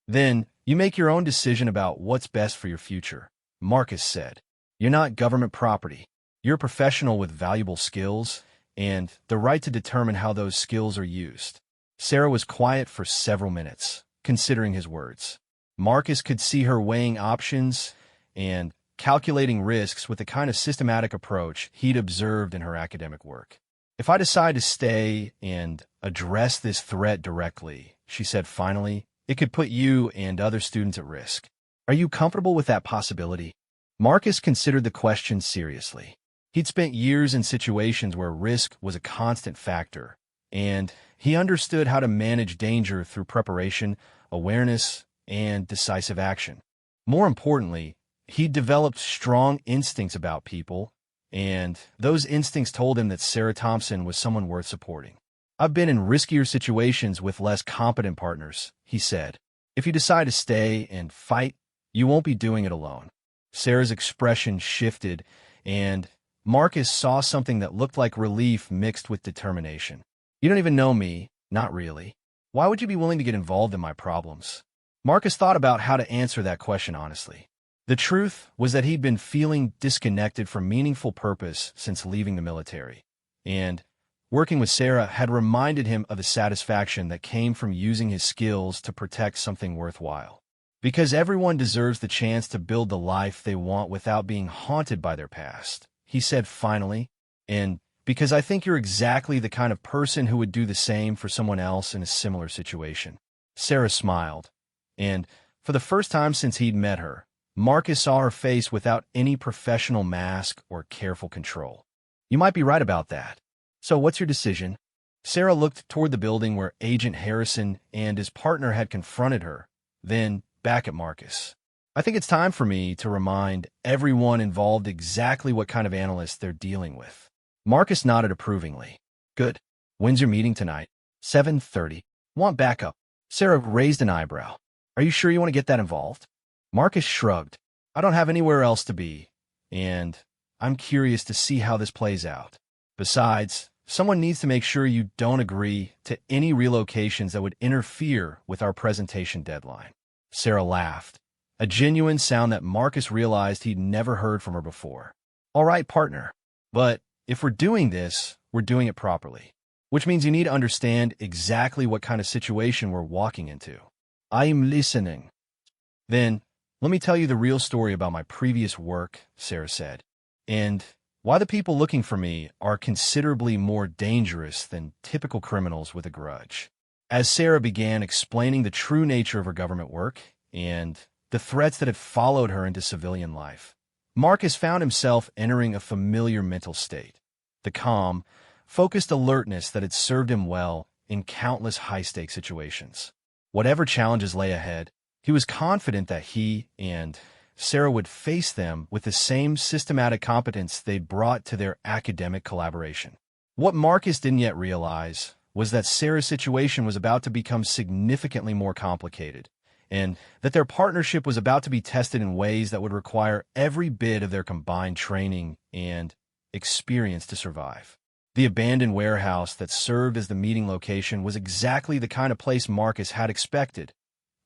Speaker 1: then you make your own decision about what's best for your future," Marcus said. "You're not government property. You're a professional with valuable skills and the right to determine how those skills are used." Sarah was quiet for several minutes, considering his words. Marcus could see her weighing options and calculating risks with the kind of systematic approach he'd observed in her academic work. "If I decide to stay and address this threat directly," she said finally, "it could put you and other students at risk. Are you comfortable with that possibility?" Marcus considered the question seriously. He'd spent years in situations where risk was a constant factor, and he understood how to manage danger through preparation, awareness, and decisive action. More importantly, he'd developed strong instincts about people, and those instincts told him that Sarah Thompson was someone worth supporting. "I've been in riskier situations with less competent partners," he said. "If you decide to stay and fight, you won't be doing it alone." Sarah's expression shifted, and Marcus saw something that looked like relief mixed with determination. "You don't even know me, not really. Why would you be willing to get involved in my problems?" Marcus thought about how to answer that question honestly. The truth was that he'd been feeling disconnected from meaningful purpose since leaving the military, and working with Sarah had reminded him of the satisfaction that came from using his skills to protect something worthwhile. "Because everyone deserves the chance to build the life they want without being haunted by their past," he said finally, "and because I think you're exactly the kind of person who would do the same for someone else in a similar situation." Sarah smiled, and for the first time since he'd met her, Marcus saw her face without any professional mask or careful control. "You might be right about that. So what's your decision?" Sarah looked toward the building where Agent Harrison and his partner had confronted her, then back at Marcus. "I think it's time for me to remind everyone involved exactly what kind of analyst they're dealing with." Marcus nodded approvingly. "Good. When's your meeting tonight?" 7:30. "Want backup?" Sarah raised an eyebrow. "Are you sure you want to get that involved?" Marcus shrugged. "I don't have anywhere else to be, and I'm curious to see how this plays out. Besides, someone needs to make sure you don't agree to any relocations that would interfere with our presentation deadline." Sarah laughed, a genuine sound that Marcus realized he'd never heard from her before. "All right, partner. But if we're doing this, we're doing it properly. Which means you need to understand exactly what kind of situation we're walking into." "I'm listening." "Then, let me tell you the real story about my previous work," Sarah said, "and why the people looking for me are considerably more dangerous than typical criminals with a grudge." As Sarah began explaining the true nature of her government work and the threats that had followed her into civilian life, Marcus found himself entering a familiar mental state. The calm, focused alertness that had served him well in countless high-stakes situations. Whatever challenges lay ahead, he was confident that he and Sarah would face them with the same systematic competence they'd brought to their academic collaboration. What Marcus didn't yet realize was that Sarah's situation was about to become significantly more complicated, and that their partnership was about to be tested in ways that would require every bit of their combined training and experience to survive. The abandoned warehouse that served as the meeting location was exactly the kind of place Marcus had expected: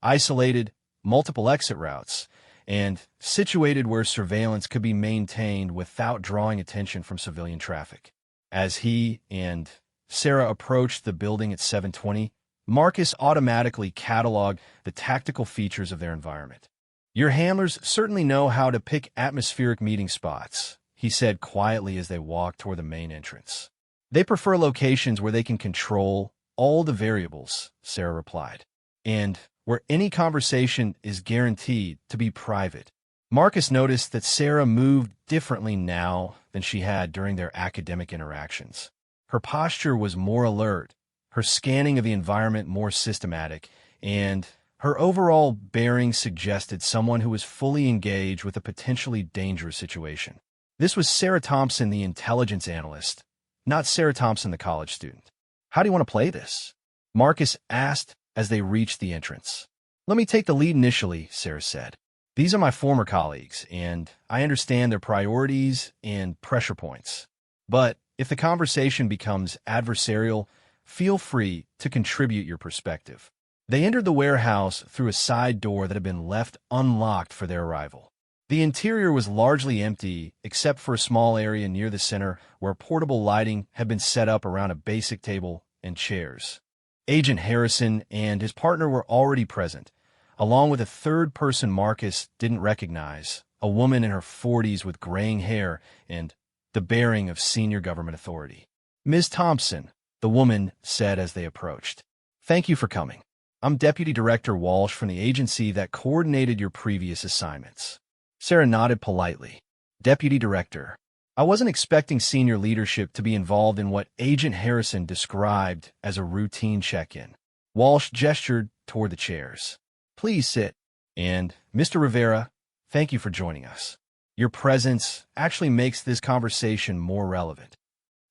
Speaker 1: isolated, multiple exit routes, and situated where surveillance could be maintained without drawing attention from civilian traffic. As he and Sarah approached the building at 7:20, Marcus automatically cataloged the tactical features of their environment. "Your handlers certainly know how to pick atmospheric meeting spots," he said quietly as they walked toward the main entrance. "They prefer locations where they can control all the variables," Sarah replied, "and where any conversation is guaranteed to be private." Marcus noticed that Sarah moved differently now than she had during their academic interactions. Her posture was more alert, her scanning of the environment more systematic, and her overall bearing suggested someone who was fully engaged with a potentially dangerous situation. This was Sarah Thompson, the intelligence analyst, not Sarah Thompson, the college student. "How do you want to play this?" Marcus asked as they reached the entrance. "Let me take the lead initially," Sarah said. "These are my former colleagues, and I understand their priorities and pressure points. But if the conversation becomes adversarial, feel free to contribute your perspective." They entered the warehouse through a side door that had been left unlocked for their arrival. The interior was largely empty, except for a small area near the center where portable lighting had been set up around a basic table and chairs. Agent Harrison and his partner were already present, along with a third person Marcus didn't recognize, a woman in her 40s with graying hair and the bearing of senior government authority. "Ms. Thompson," the woman said as they approached, "thank you for coming. I'm Deputy Director Walsh from the agency that coordinated your previous assignments." Sarah nodded politely. "Deputy Director, I wasn't expecting senior leadership to be involved in what Agent Harrison described as a routine check-in." Walsh gestured toward the chairs. "Please sit. And, Mr. Rivera, thank you for joining us. Your presence actually makes this conversation more relevant."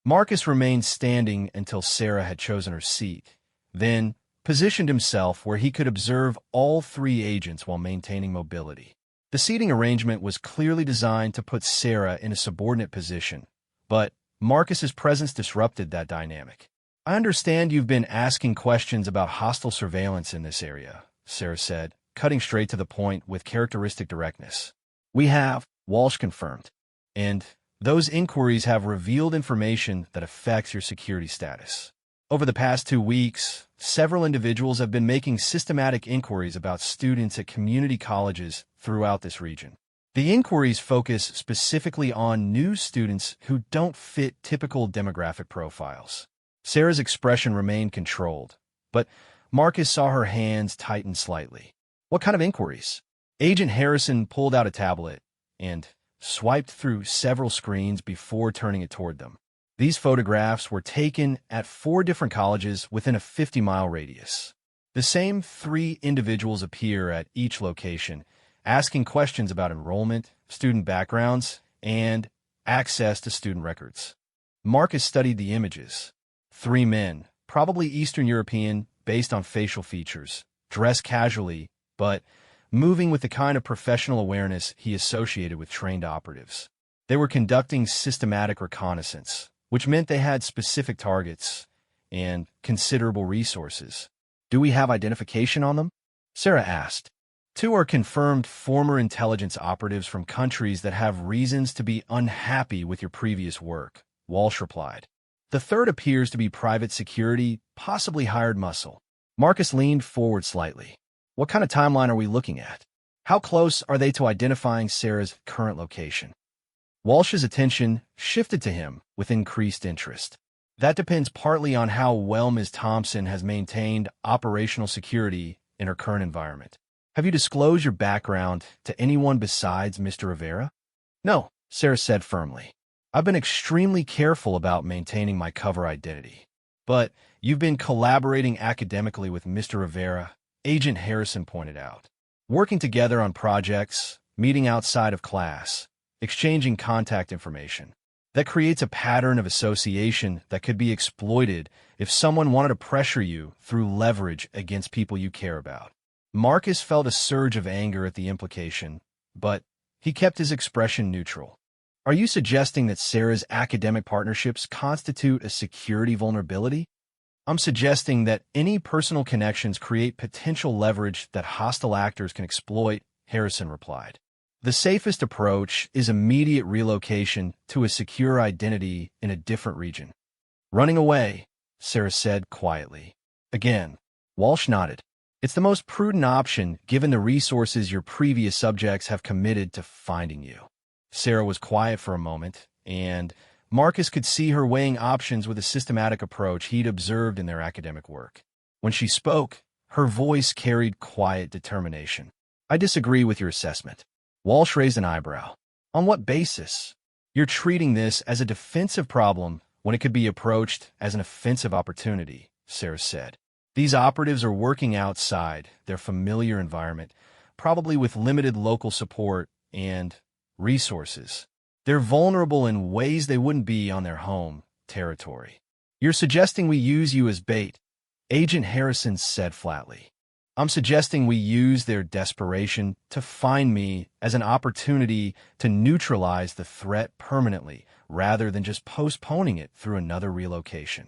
Speaker 1: Marcus remained standing until Sarah had chosen her seat, then positioned himself where he could observe all three agents while maintaining mobility. The seating arrangement was clearly designed to put Sarah in a subordinate position, but Marcus's presence disrupted that dynamic. "I understand you've been asking questions about hostile surveillance in this area," Sarah said, cutting straight to the point with characteristic directness. "We have," Walsh confirmed, "and those inquiries have revealed information that affects your security status. Over the past 2 weeks, several individuals have been making systematic inquiries about students at community colleges throughout this region. The inquiries focus specifically on new students who don't fit typical demographic profiles." Sarah's expression remained controlled, but Marcus saw her hands tighten slightly. "What kind of inquiries?" Agent Harrison pulled out a tablet and swiped through several screens before turning it toward them. These photographs were taken at 4 different colleges within a 50-mile radius. The same 3 individuals appear at each location, asking questions about enrollment, student backgrounds, and access to student records. Marcus studied the images. 3 men, probably Eastern European, based on facial features, dressed casually, but moving with the kind of professional awareness he associated with trained operatives. They were conducting systematic reconnaissance, which meant they had specific targets and considerable resources. "Do we have identification on them?" Sarah asked. 2 are confirmed former intelligence operatives from countries that have reasons to be unhappy with your previous work, Walsh replied. "The third appears to be private security, possibly hired muscle." Marcus leaned forward slightly. "What kind of timeline are we looking at? How close are they to identifying Sarah's current location?" Walsh's attention shifted to him with increased interest. "That depends partly on how well Ms. Thompson has maintained operational security in her current environment. Have you disclosed your background to anyone besides Mr. Rivera?" "No," Sarah said firmly. "I've been extremely careful about maintaining my cover identity." But you've been collaborating academically with Mr. Rivera, Agent Harrison pointed out. Working together on projects, meeting outside of class, exchanging contact information. That creates a pattern of association that could be exploited if someone wanted to pressure you through leverage against people you care about. Marcus felt a surge of anger at the implication, but he kept his expression neutral. Are you suggesting that Sarah's academic partnerships constitute a security vulnerability? I'm suggesting that any personal connections create potential leverage that hostile actors can exploit, Harrison replied. The safest approach is immediate relocation to a secure identity in a different region. Running away, Sarah said quietly. Again, Walsh nodded. It's the most prudent option given the resources your previous subjects have committed to finding you. Sarah was quiet for a moment, and Marcus could see her weighing options with a systematic approach he'd observed in their academic work. When she spoke, her voice carried quiet determination. I disagree with your assessment. Walsh raised an eyebrow. On what basis? You're treating this as a defensive problem when it could be approached as an offensive opportunity, Sarah said. These operatives are working outside their familiar environment, probably with limited local support and resources. They're vulnerable in ways they wouldn't be on their home territory. You're suggesting we use you as bait, Agent Harrison said flatly. I'm suggesting we use their desperation to find me as an opportunity to neutralize the threat permanently, rather than just postponing it through another relocation.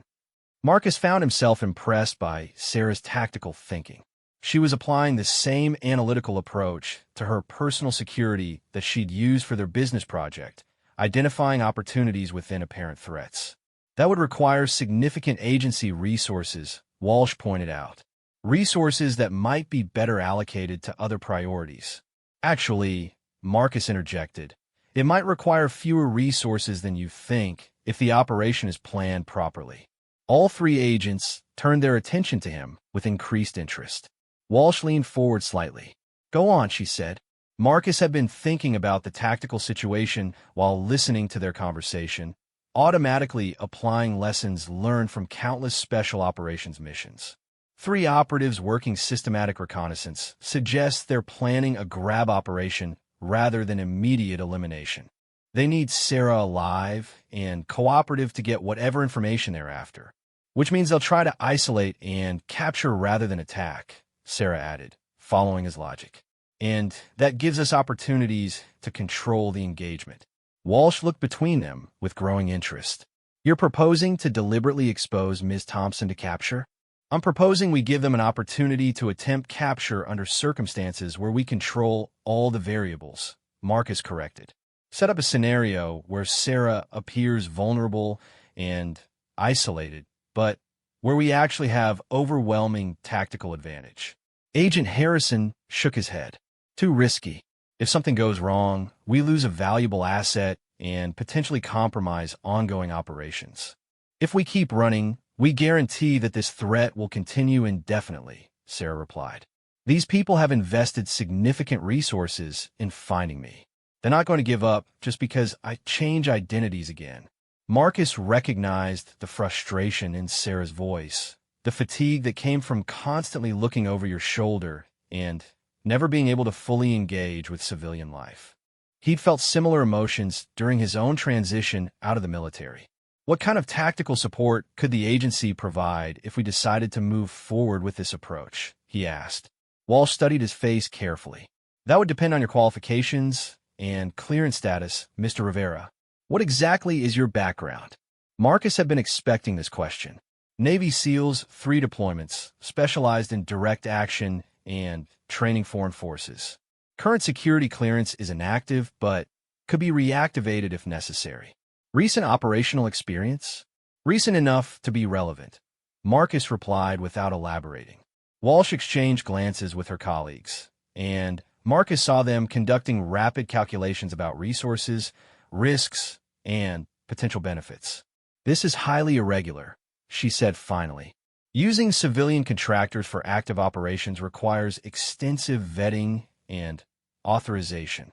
Speaker 1: Marcus found himself impressed by Sarah's tactical thinking. She was applying the same analytical approach to her personal security that she'd used for their business project, identifying opportunities within apparent threats. That would require significant agency resources, Walsh pointed out. Resources that might be better allocated to other priorities. Actually, Marcus interjected, it might require fewer resources than you think if the operation is planned properly. All three agents turned their attention to him with increased interest. Walsh leaned forward slightly. Go on, she said. Marcus had been thinking about the tactical situation while listening to their conversation, automatically applying lessons learned from countless special operations missions. 3 operatives working systematic reconnaissance suggests they're planning a grab operation rather than immediate elimination. They need Sarah alive and cooperative to get whatever information they're after, which means they'll try to isolate and capture rather than attack, Sarah added, following his logic. And that gives us opportunities to control the engagement. Walsh looked between them with growing interest. You're proposing to deliberately expose Ms. Thompson to capture? I'm proposing we give them an opportunity to attempt capture under circumstances where we control all the variables, Marcus corrected. Set up a scenario where Sarah appears vulnerable and isolated, but where we actually have overwhelming tactical advantage. Agent Harrison shook his head. Too risky. If something goes wrong, we lose a valuable asset and potentially compromise ongoing operations. If we keep running, we guarantee that this threat will continue indefinitely, Sarah replied. These people have invested significant resources in finding me. They're not going to give up just because I change identities again. Marcus recognized the frustration in Sarah's voice, the fatigue that came from constantly looking over your shoulder and never being able to fully engage with civilian life. He'd felt similar emotions during his own transition out of the military. What kind of tactical support could the agency provide if we decided to move forward with this approach? He asked. Walsh studied his face carefully. That would depend on your qualifications and clearance status, Mr. Rivera. What exactly is your background? Marcus had been expecting this question. Navy SEALs, 3 deployments, specialized in direct action and training foreign forces. Current security clearance is inactive, but could be reactivated if necessary. Recent operational experience? Recent enough to be relevant. Marcus replied without elaborating. Walsh exchanged glances with her colleagues, and Marcus saw them conducting rapid calculations about resources, risks, and potential benefits. This is highly irregular, she said finally. Using civilian contractors for active operations requires extensive vetting and authorization.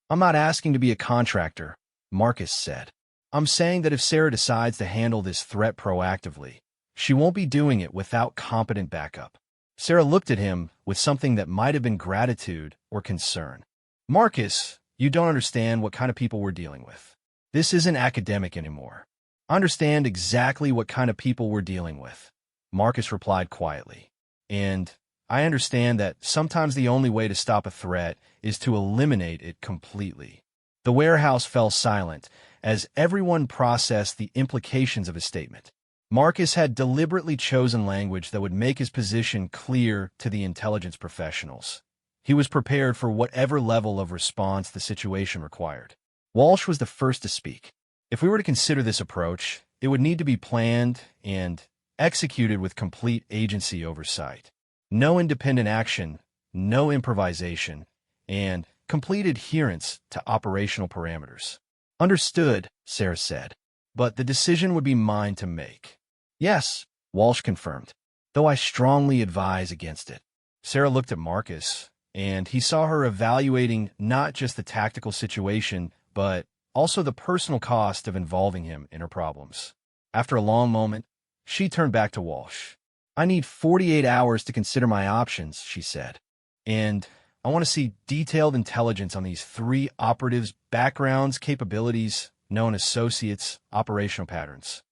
Speaker 1: I'm not asking to be a contractor, Marcus said. I'm saying that if Sarah decides to handle this threat proactively, She won't be doing it without competent backup. Sarah looked at him with something that might have been gratitude or concern. Marcus, you don't understand what kind of people we're dealing with. This isn't academic anymore. I understand exactly what kind of people we're dealing with, Marcus replied quietly. And I understand that sometimes the only way to stop a threat is to eliminate it completely. The warehouse fell silent as everyone processed the implications of his statement. Marcus had deliberately chosen language that would make his position clear to the intelligence professionals. He was prepared for whatever level of response the situation required. Walsh was the first to speak. If we were to consider this approach, it would need to be planned and executed with complete agency oversight. No independent action, no improvisation, and complete adherence to operational parameters. Understood, Sarah said, but the decision would be mine to make. Yes, Walsh confirmed, though I strongly advise against it. Sarah looked at Marcus, and he saw her evaluating not just the tactical situation, but also the personal cost of involving him in her problems. After a long moment, she turned back to Walsh. I need 48 hours to consider my options, she said. And I want to see detailed intelligence on these 3 operatives' backgrounds, capabilities, known associates, operational patterns.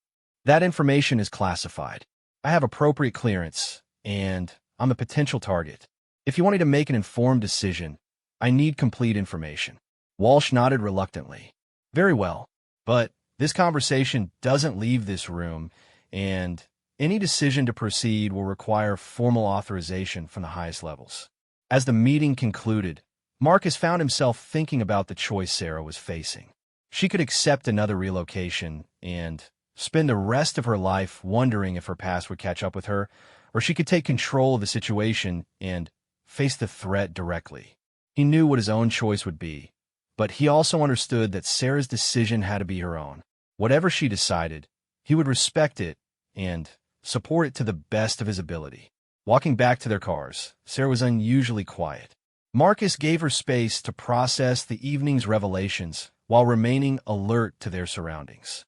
Speaker 1: That information is classified. I have appropriate clearance, and I'm a potential target. If you want me to make an informed decision, I need complete information. Walsh nodded reluctantly. Very well, but this conversation doesn't leave this room, and any decision to proceed will require formal authorization from the highest levels. As the meeting concluded, Marcus found himself thinking about the choice Sarah was facing. She could accept another relocation and spend the rest of her life wondering if her past would catch up with her, or she could take control of the situation and face the threat directly. He knew what his own choice would be, but he also understood that Sarah's decision had to be her own. Whatever she decided, he would respect it and support it to the best of his ability. Walking back to their cars, Sarah was unusually quiet. Marcus gave her space to process the evening's revelations while remaining alert to their surroundings.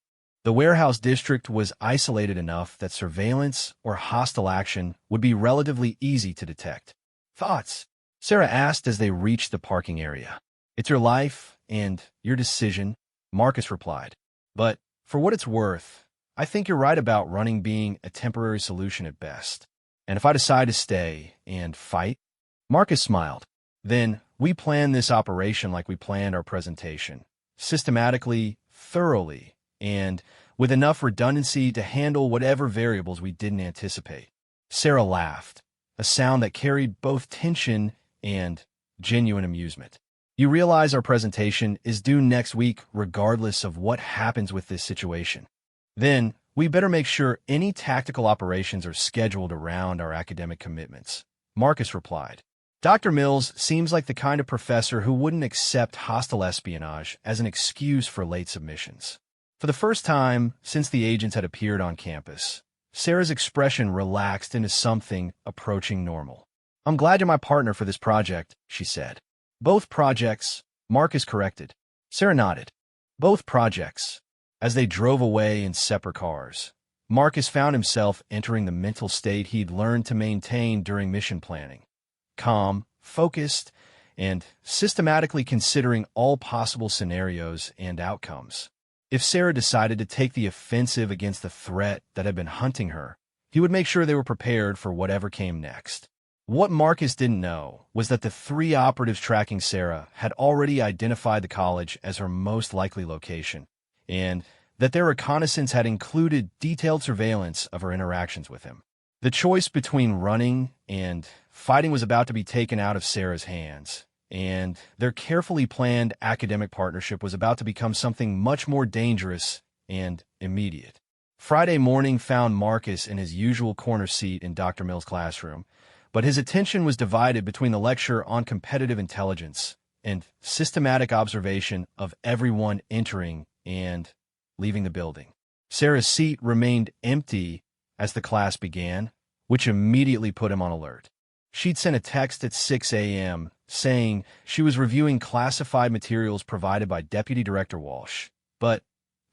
Speaker 1: The warehouse district was isolated enough that surveillance or hostile action would be relatively easy to detect. Thoughts? Sarah asked as they reached the parking area. It's your life and your decision, Marcus replied. But for what it's worth, I think you're right about running being a temporary solution at best. And if I decide to stay and fight, Marcus smiled. Then we plan this operation like we planned our presentation, systematically, thoroughly, and with enough redundancy to handle whatever variables we didn't anticipate. Sarah laughed, a sound that carried both tension and genuine amusement. You realize our presentation is due next week regardless of what happens with this situation. Then, we better make sure any tactical operations are scheduled around our academic commitments, Marcus replied. Dr. Mills seems like the kind of professor who wouldn't accept hostile espionage as an excuse for late submissions. For the first time since the agents had appeared on campus, Sarah's expression relaxed into something approaching normal. I'm glad you're my partner for this project, she said. Both projects, Marcus corrected. Sarah nodded. Both projects. As they drove away in separate cars, Marcus found himself entering the mental state he'd learned to maintain during mission planning. Calm, focused, and systematically considering all possible scenarios and outcomes. If Sarah decided to take the offensive against the threat that had been hunting her, he would make sure they were prepared for whatever came next. What Marcus didn't know was that the 3 operatives tracking Sarah had already identified the college as her most likely location, and that their reconnaissance had included detailed surveillance of her interactions with him. The choice between running and fighting was about to be taken out of Sarah's hands, and their carefully planned academic partnership was about to become something much more dangerous and immediate. Friday morning found Marcus in his usual corner seat in Dr. Mill's classroom, but his attention was divided between the lecture on competitive intelligence and systematic observation of everyone entering and leaving the building. Sarah's seat remained empty as the class began, which immediately put him on alert. She'd sent a text at 6 a.m. saying she was reviewing classified materials provided by Deputy Director Walsh, but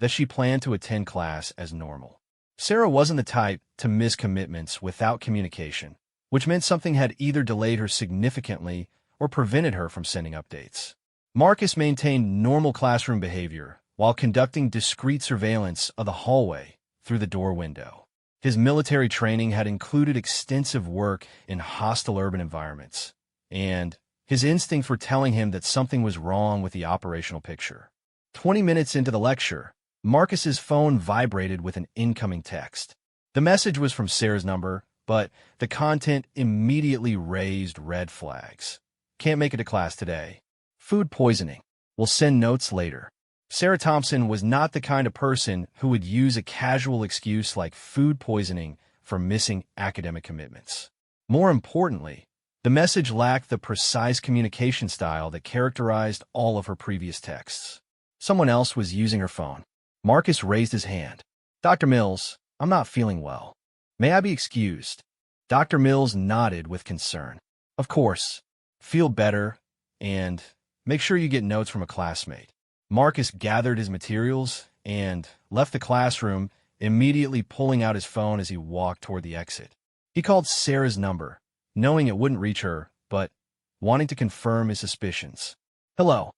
Speaker 1: that she planned to attend class as normal. Sarah wasn't the type to miss commitments without communication, which meant something had either delayed her significantly or prevented her from sending updates. Marcus maintained normal classroom behavior while conducting discreet surveillance of the hallway through the door window. His military training had included extensive work in hostile urban environments, and his instincts were telling him that something was wrong with the operational picture. 20 minutes into the lecture, Marcus's phone vibrated with an incoming text. The message was from Sarah's number, but the content immediately raised red flags. Can't make it to class today. Food poisoning. We'll send notes later. Sarah Thompson was not the kind of person who would use a casual excuse like food poisoning for missing academic commitments. More importantly, the message lacked the precise communication style that characterized all of her previous texts. Someone else was using her phone. Marcus raised his hand. Dr. Mills, I'm not feeling well. May I be excused? Dr. Mills nodded with concern. Of course. Feel better, and make sure you get notes from a classmate. Marcus gathered his materials and left the classroom, immediately pulling out his phone as he walked toward the exit. He called Sarah's number, knowing it wouldn't reach her, but wanting to confirm his suspicions. Hello.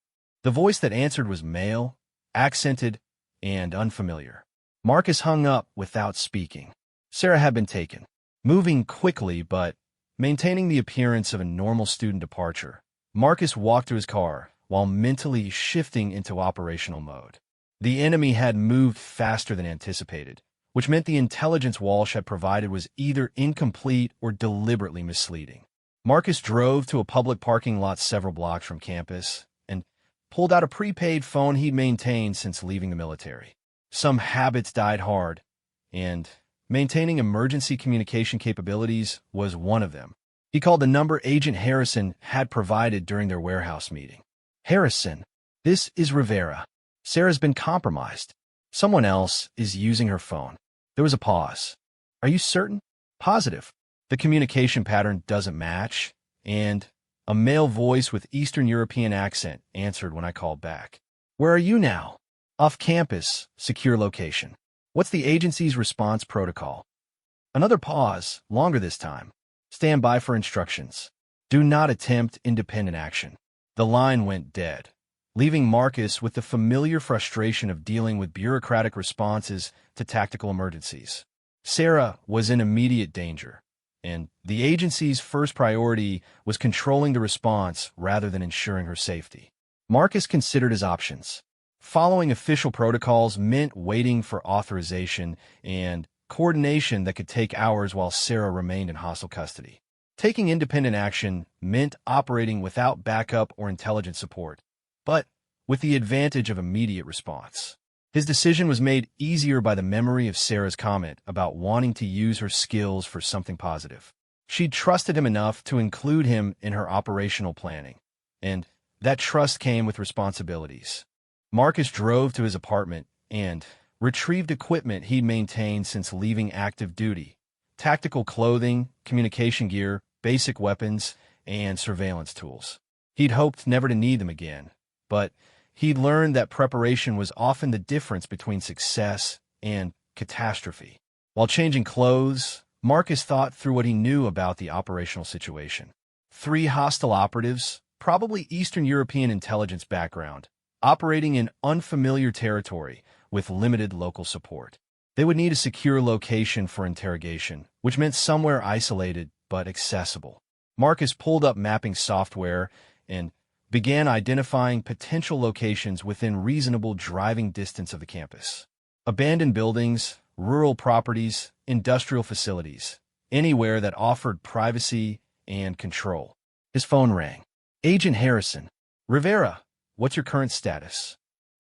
Speaker 1: The voice that answered was male, accented, and unfamiliar. Marcus hung up without speaking. Sarah had been taken, moving quickly but maintaining the appearance of a normal student departure. Marcus walked to his car while mentally shifting into operational mode. The enemy had moved faster than anticipated, which meant the intelligence Walsh had provided was either incomplete or deliberately misleading. Marcus drove to a public parking lot several blocks from campus and pulled out a prepaid phone he'd maintained since leaving the military. Some habits died hard, and maintaining emergency communication capabilities was one of them. He called the number Agent Harrison had provided during their warehouse meeting. Harrison, this is Rivera. Sarah's been compromised. Someone else is using her phone. There was a pause. Are you certain? Positive. The communication pattern doesn't match, and a male voice with Eastern European accent answered when I called back. Where are you now? Off campus, secure location. What's the agency's response protocol? Another pause, longer this time. Stand by for instructions. Do not attempt independent action. The line went dead, leaving Marcus with the familiar frustration of dealing with bureaucratic responses to tactical emergencies. Sarah was in immediate danger, and the agency's first priority was controlling the response rather than ensuring her safety. Marcus considered his options. Following official protocols meant waiting for authorization and coordination that could take hours while Sarah remained in hostile custody. Taking independent action meant operating without backup or intelligence support, but with the advantage of immediate response. His decision was made easier by the memory of Sarah's comment about wanting to use her skills for something positive. She'd trusted him enough to include him in her operational planning, and that trust came with responsibilities. Marcus drove to his apartment and retrieved equipment he'd maintained since leaving active duty: tactical clothing, communication gear, basic weapons, and surveillance tools. He'd hoped never to need them again, but he'd learned that preparation was often the difference between success and catastrophe. While changing clothes, Marcus thought through what he knew about the operational situation. 3 hostile operatives, probably Eastern European intelligence background, operating in unfamiliar territory with limited local support. They would need a secure location for interrogation, which meant somewhere isolated but accessible. Marcus pulled up mapping software and began identifying potential locations within reasonable driving distance of the campus. Abandoned buildings, rural properties, industrial facilities, anywhere that offered privacy and control. His phone rang. Agent Harrison. Rivera, what's your current status?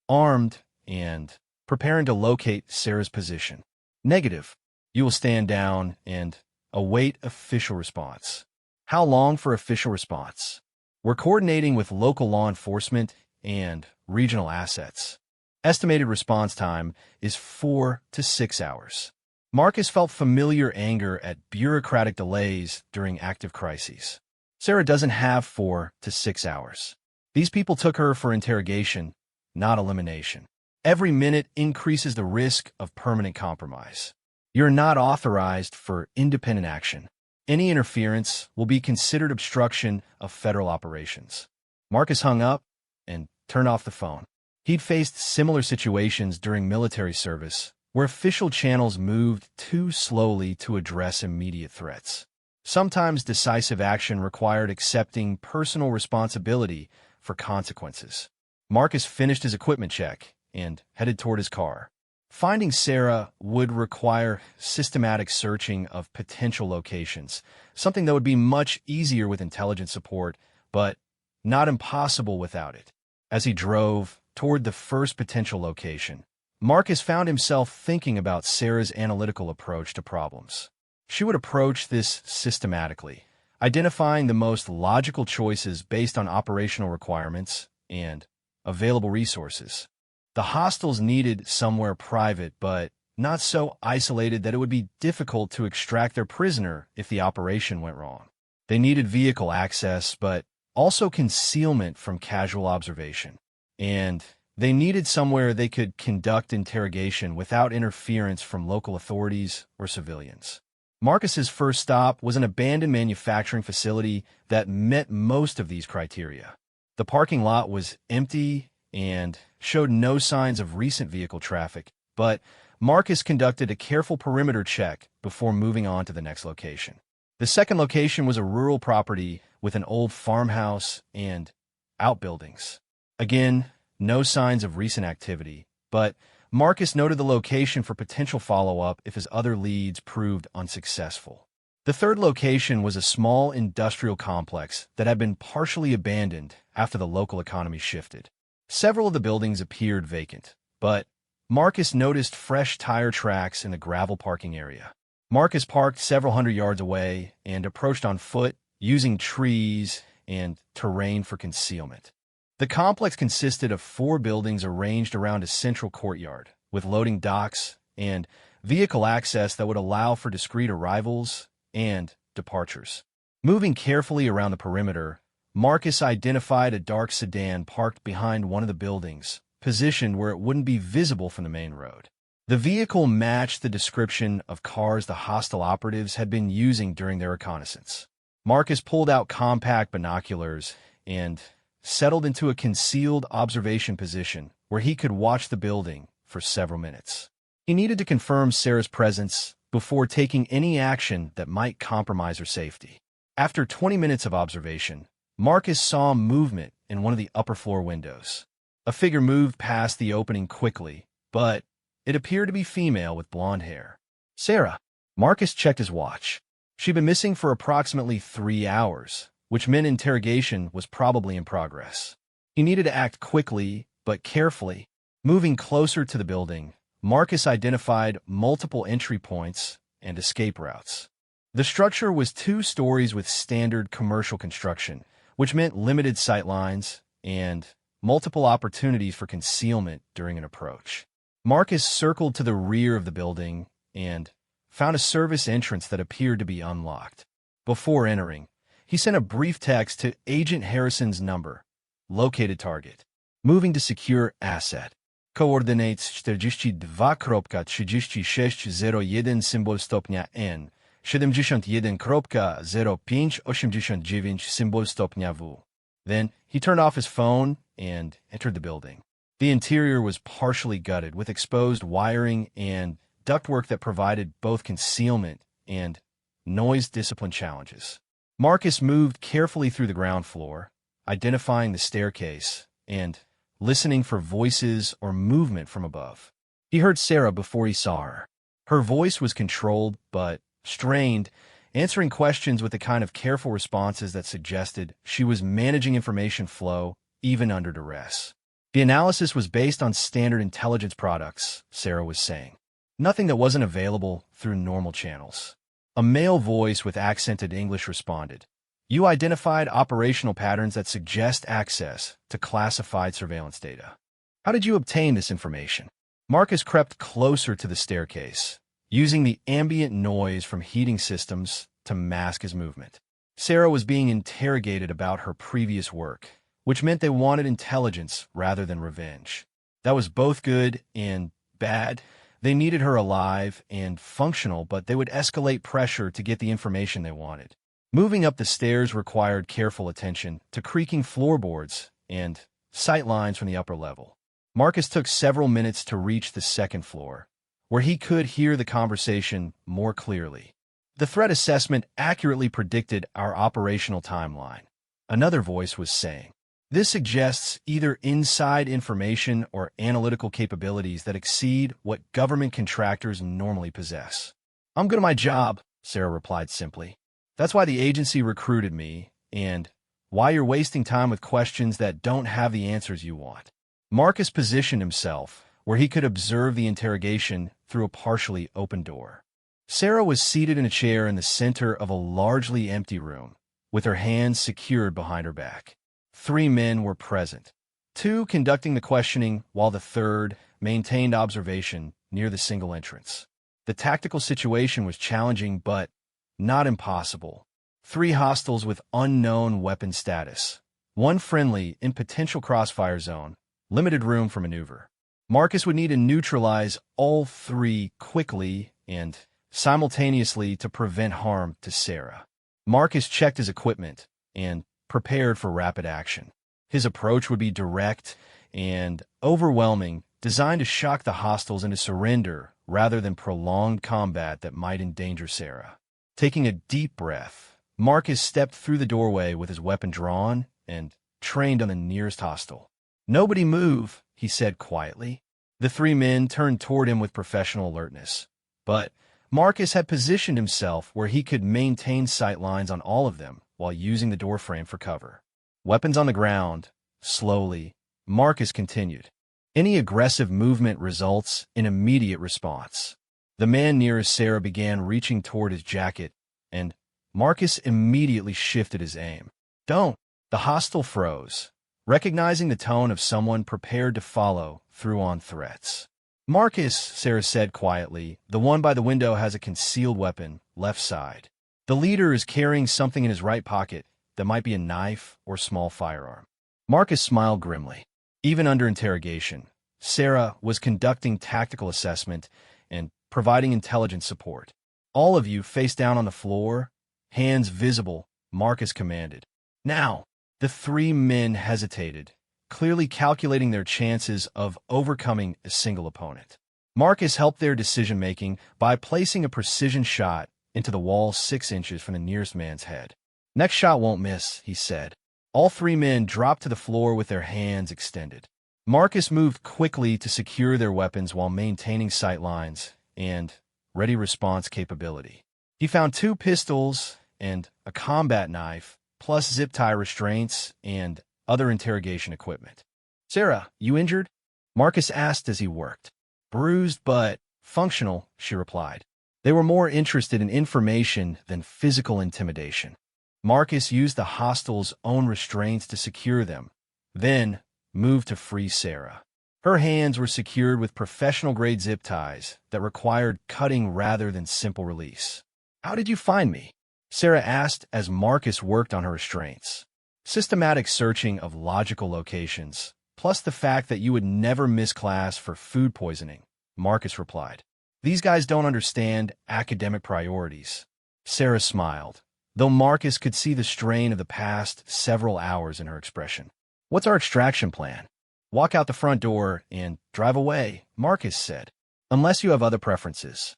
Speaker 1: Armed and preparing to locate Sarah's position. Negative. You will stand down and await official response. How long for official response? We're coordinating with local law enforcement and regional assets. Estimated response time is 4 to 6 hours. Marcus felt familiar anger at bureaucratic delays during active crises. Sarah doesn't have 4 to 6 hours. These people took her for interrogation, not elimination. Every minute increases the risk of permanent compromise. You're not authorized for independent action. Any interference will be considered obstruction of federal operations. Marcus hung up and turned off the phone. He'd faced similar situations during military service, where official channels moved too slowly to address immediate threats. Sometimes decisive action required accepting personal responsibility for consequences. Marcus finished his equipment check and headed toward his car. Finding Sarah would require systematic searching of potential locations, something that would be much easier with intelligence support, but not impossible without it. As he drove toward the first potential location, Marcus found himself thinking about Sarah's analytical approach to problems. She would approach this systematically, identifying the most logical choices based on operational requirements and available resources. The hostiles needed somewhere private, but not so isolated that it would be difficult to extract their prisoner if the operation went wrong. They needed vehicle access, but also concealment from casual observation. And they needed somewhere they could conduct interrogation without interference from local authorities or civilians. Marcus's first stop was an abandoned manufacturing facility that met most of these criteria. The parking lot was empty and showed no signs of recent vehicle traffic, but Marcus conducted a careful perimeter check before moving on to the next location. The second location was a rural property with an old farmhouse and outbuildings. Again, no signs of recent activity, but Marcus noted the location for potential follow-up if his other leads proved unsuccessful. The third location was a small industrial complex that had been partially abandoned after the local economy shifted. Several of the buildings appeared vacant, but Marcus noticed fresh tire tracks in the gravel parking area. Marcus parked several hundred yards away and approached on foot, using trees and terrain for concealment. The complex consisted of 4 buildings arranged around a central courtyard, with loading docks and vehicle access that would allow for discreet arrivals and departures. Moving carefully around the perimeter, Marcus identified a dark sedan parked behind one of the buildings, positioned where it wouldn't be visible from the main road. The vehicle matched the description of cars the hostile operatives had been using during their reconnaissance. Marcus pulled out compact binoculars and settled into a concealed observation position where he could watch the building for several minutes. He needed to confirm Sarah's presence before taking any action that might compromise her safety. After 20 minutes of observation, Marcus saw movement in one of the upper floor windows. A figure moved past the opening quickly, but it appeared to be female with blonde hair. Sarah. Marcus checked his watch. She'd been missing for approximately 3 hours, which meant interrogation was probably in progress. He needed to act quickly, but carefully. Moving closer to the building, Marcus identified multiple entry points and escape routes. The structure was 2 stories with standard commercial construction, which meant limited sightlines and multiple opportunities for concealment during an approach. Marcus circled to the rear of the building and found a service entrance that appeared to be unlocked. Before entering, he sent a brief text to Agent Harrison's number, located target. Moving to secure asset. Coordinates 42.3601 symbol stopnia N, 71.0589 symbol stopnia W. Then he turned off his phone and entered the building. The interior was partially gutted with exposed wiring and ductwork that provided both concealment and noise discipline challenges. Marcus moved carefully through the ground floor, identifying the staircase and listening for voices or movement from above. He heard Sarah before he saw her. Her voice was controlled but strained, answering questions with the kind of careful responses that suggested she was managing information flow even under duress. The analysis was based on standard intelligence products, Sarah was saying. Nothing that wasn't available through normal channels. A male voice with accented English responded. You identified operational patterns that suggest access to classified surveillance data. How did you obtain this information? Marcus crept closer to the staircase, using the ambient noise from heating systems to mask his movement. Sarah was being interrogated about her previous work, which meant they wanted intelligence rather than revenge. That was both good and bad, They needed her alive and functional, but they would escalate pressure to get the information they wanted. Moving up the stairs required careful attention to creaking floorboards and sight lines from the upper level. Marcus took several minutes to reach the second floor, where he could hear the conversation more clearly. The threat assessment accurately predicted our operational timeline, another voice was saying. This suggests either inside information or analytical capabilities that exceed what government contractors normally possess. I'm good at my job, Sarah replied simply. That's why the agency recruited me, and why you're wasting time with questions that don't have the answers you want. Marcus positioned himself where he could observe the interrogation through a partially open door. Sarah was seated in a chair in the center of a largely empty room, with her hands secured behind her back. 3 men were present, 2 conducting the questioning while the third maintained observation near the single entrance. The tactical situation was challenging but not impossible. 3 hostiles with unknown weapon status, 1 friendly in potential crossfire zone, limited room for maneuver. Marcus would need to neutralize all 3 quickly and simultaneously to prevent harm to Sarah. Marcus checked his equipment and prepared for rapid action. His approach would be direct and overwhelming, designed to shock the hostiles into surrender rather than prolonged combat that might endanger Sarah. Taking a deep breath, Marcus stepped through the doorway with his weapon drawn and trained on the nearest hostile. "Nobody move," he said quietly. The 3 men turned toward him with professional alertness, but Marcus had positioned himself where he could maintain sight lines on all of them while using the doorframe for cover. Weapons on the ground. Slowly, Marcus continued. Any aggressive movement results in immediate response. The man nearest Sarah began reaching toward his jacket, and Marcus immediately shifted his aim. "Don't!" The hostile froze, recognizing the tone of someone prepared to follow through on threats. "Marcus," Sarah said quietly, "the one by the window has a concealed weapon, left side. The leader is carrying something in his right pocket that might be a knife or small firearm." Marcus smiled grimly. Even under interrogation, Sarah was conducting tactical assessment and providing intelligence support. "All of you face down on the floor, hands visible," Marcus commanded. "Now!" The 3 men hesitated, clearly calculating their chances of overcoming a single opponent. Marcus helped their decision-making by placing a precision shot into the wall 6 inches from the nearest man's head. "Next shot won't miss," he said. All 3 men dropped to the floor with their hands extended. Marcus moved quickly to secure their weapons while maintaining sight lines and ready response capability. He found 2 pistols and a combat knife, plus zip tie restraints and other interrogation equipment. "Sarah, you injured?" Marcus asked as he worked. "Bruised but functional," she replied. They were more interested in information than physical intimidation. Marcus used the hostiles' own restraints to secure them, then moved to free Sarah. Her hands were secured with professional-grade zip ties that required cutting rather than simple release. "How did you find me?" Sarah asked as Marcus worked on her restraints. "Systematic searching of logical locations, plus the fact that you would never miss class for food poisoning," Marcus replied. "These guys don't understand academic priorities." Sarah smiled, though Marcus could see the strain of the past several hours in her expression. "What's our extraction plan?" "Walk out the front door and drive away," Marcus said, "unless you have other preferences."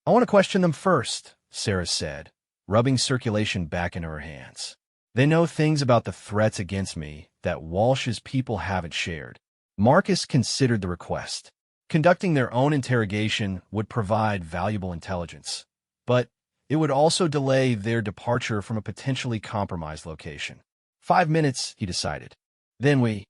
Speaker 1: "I want to question them first," Sarah said, rubbing circulation back into her hands. "They know things about the threats against me that Walsh's people haven't shared." Marcus considered the request. Conducting their own interrogation would provide valuable intelligence, but it would also delay their departure from a potentially compromised location. 5 minutes, he decided. Then we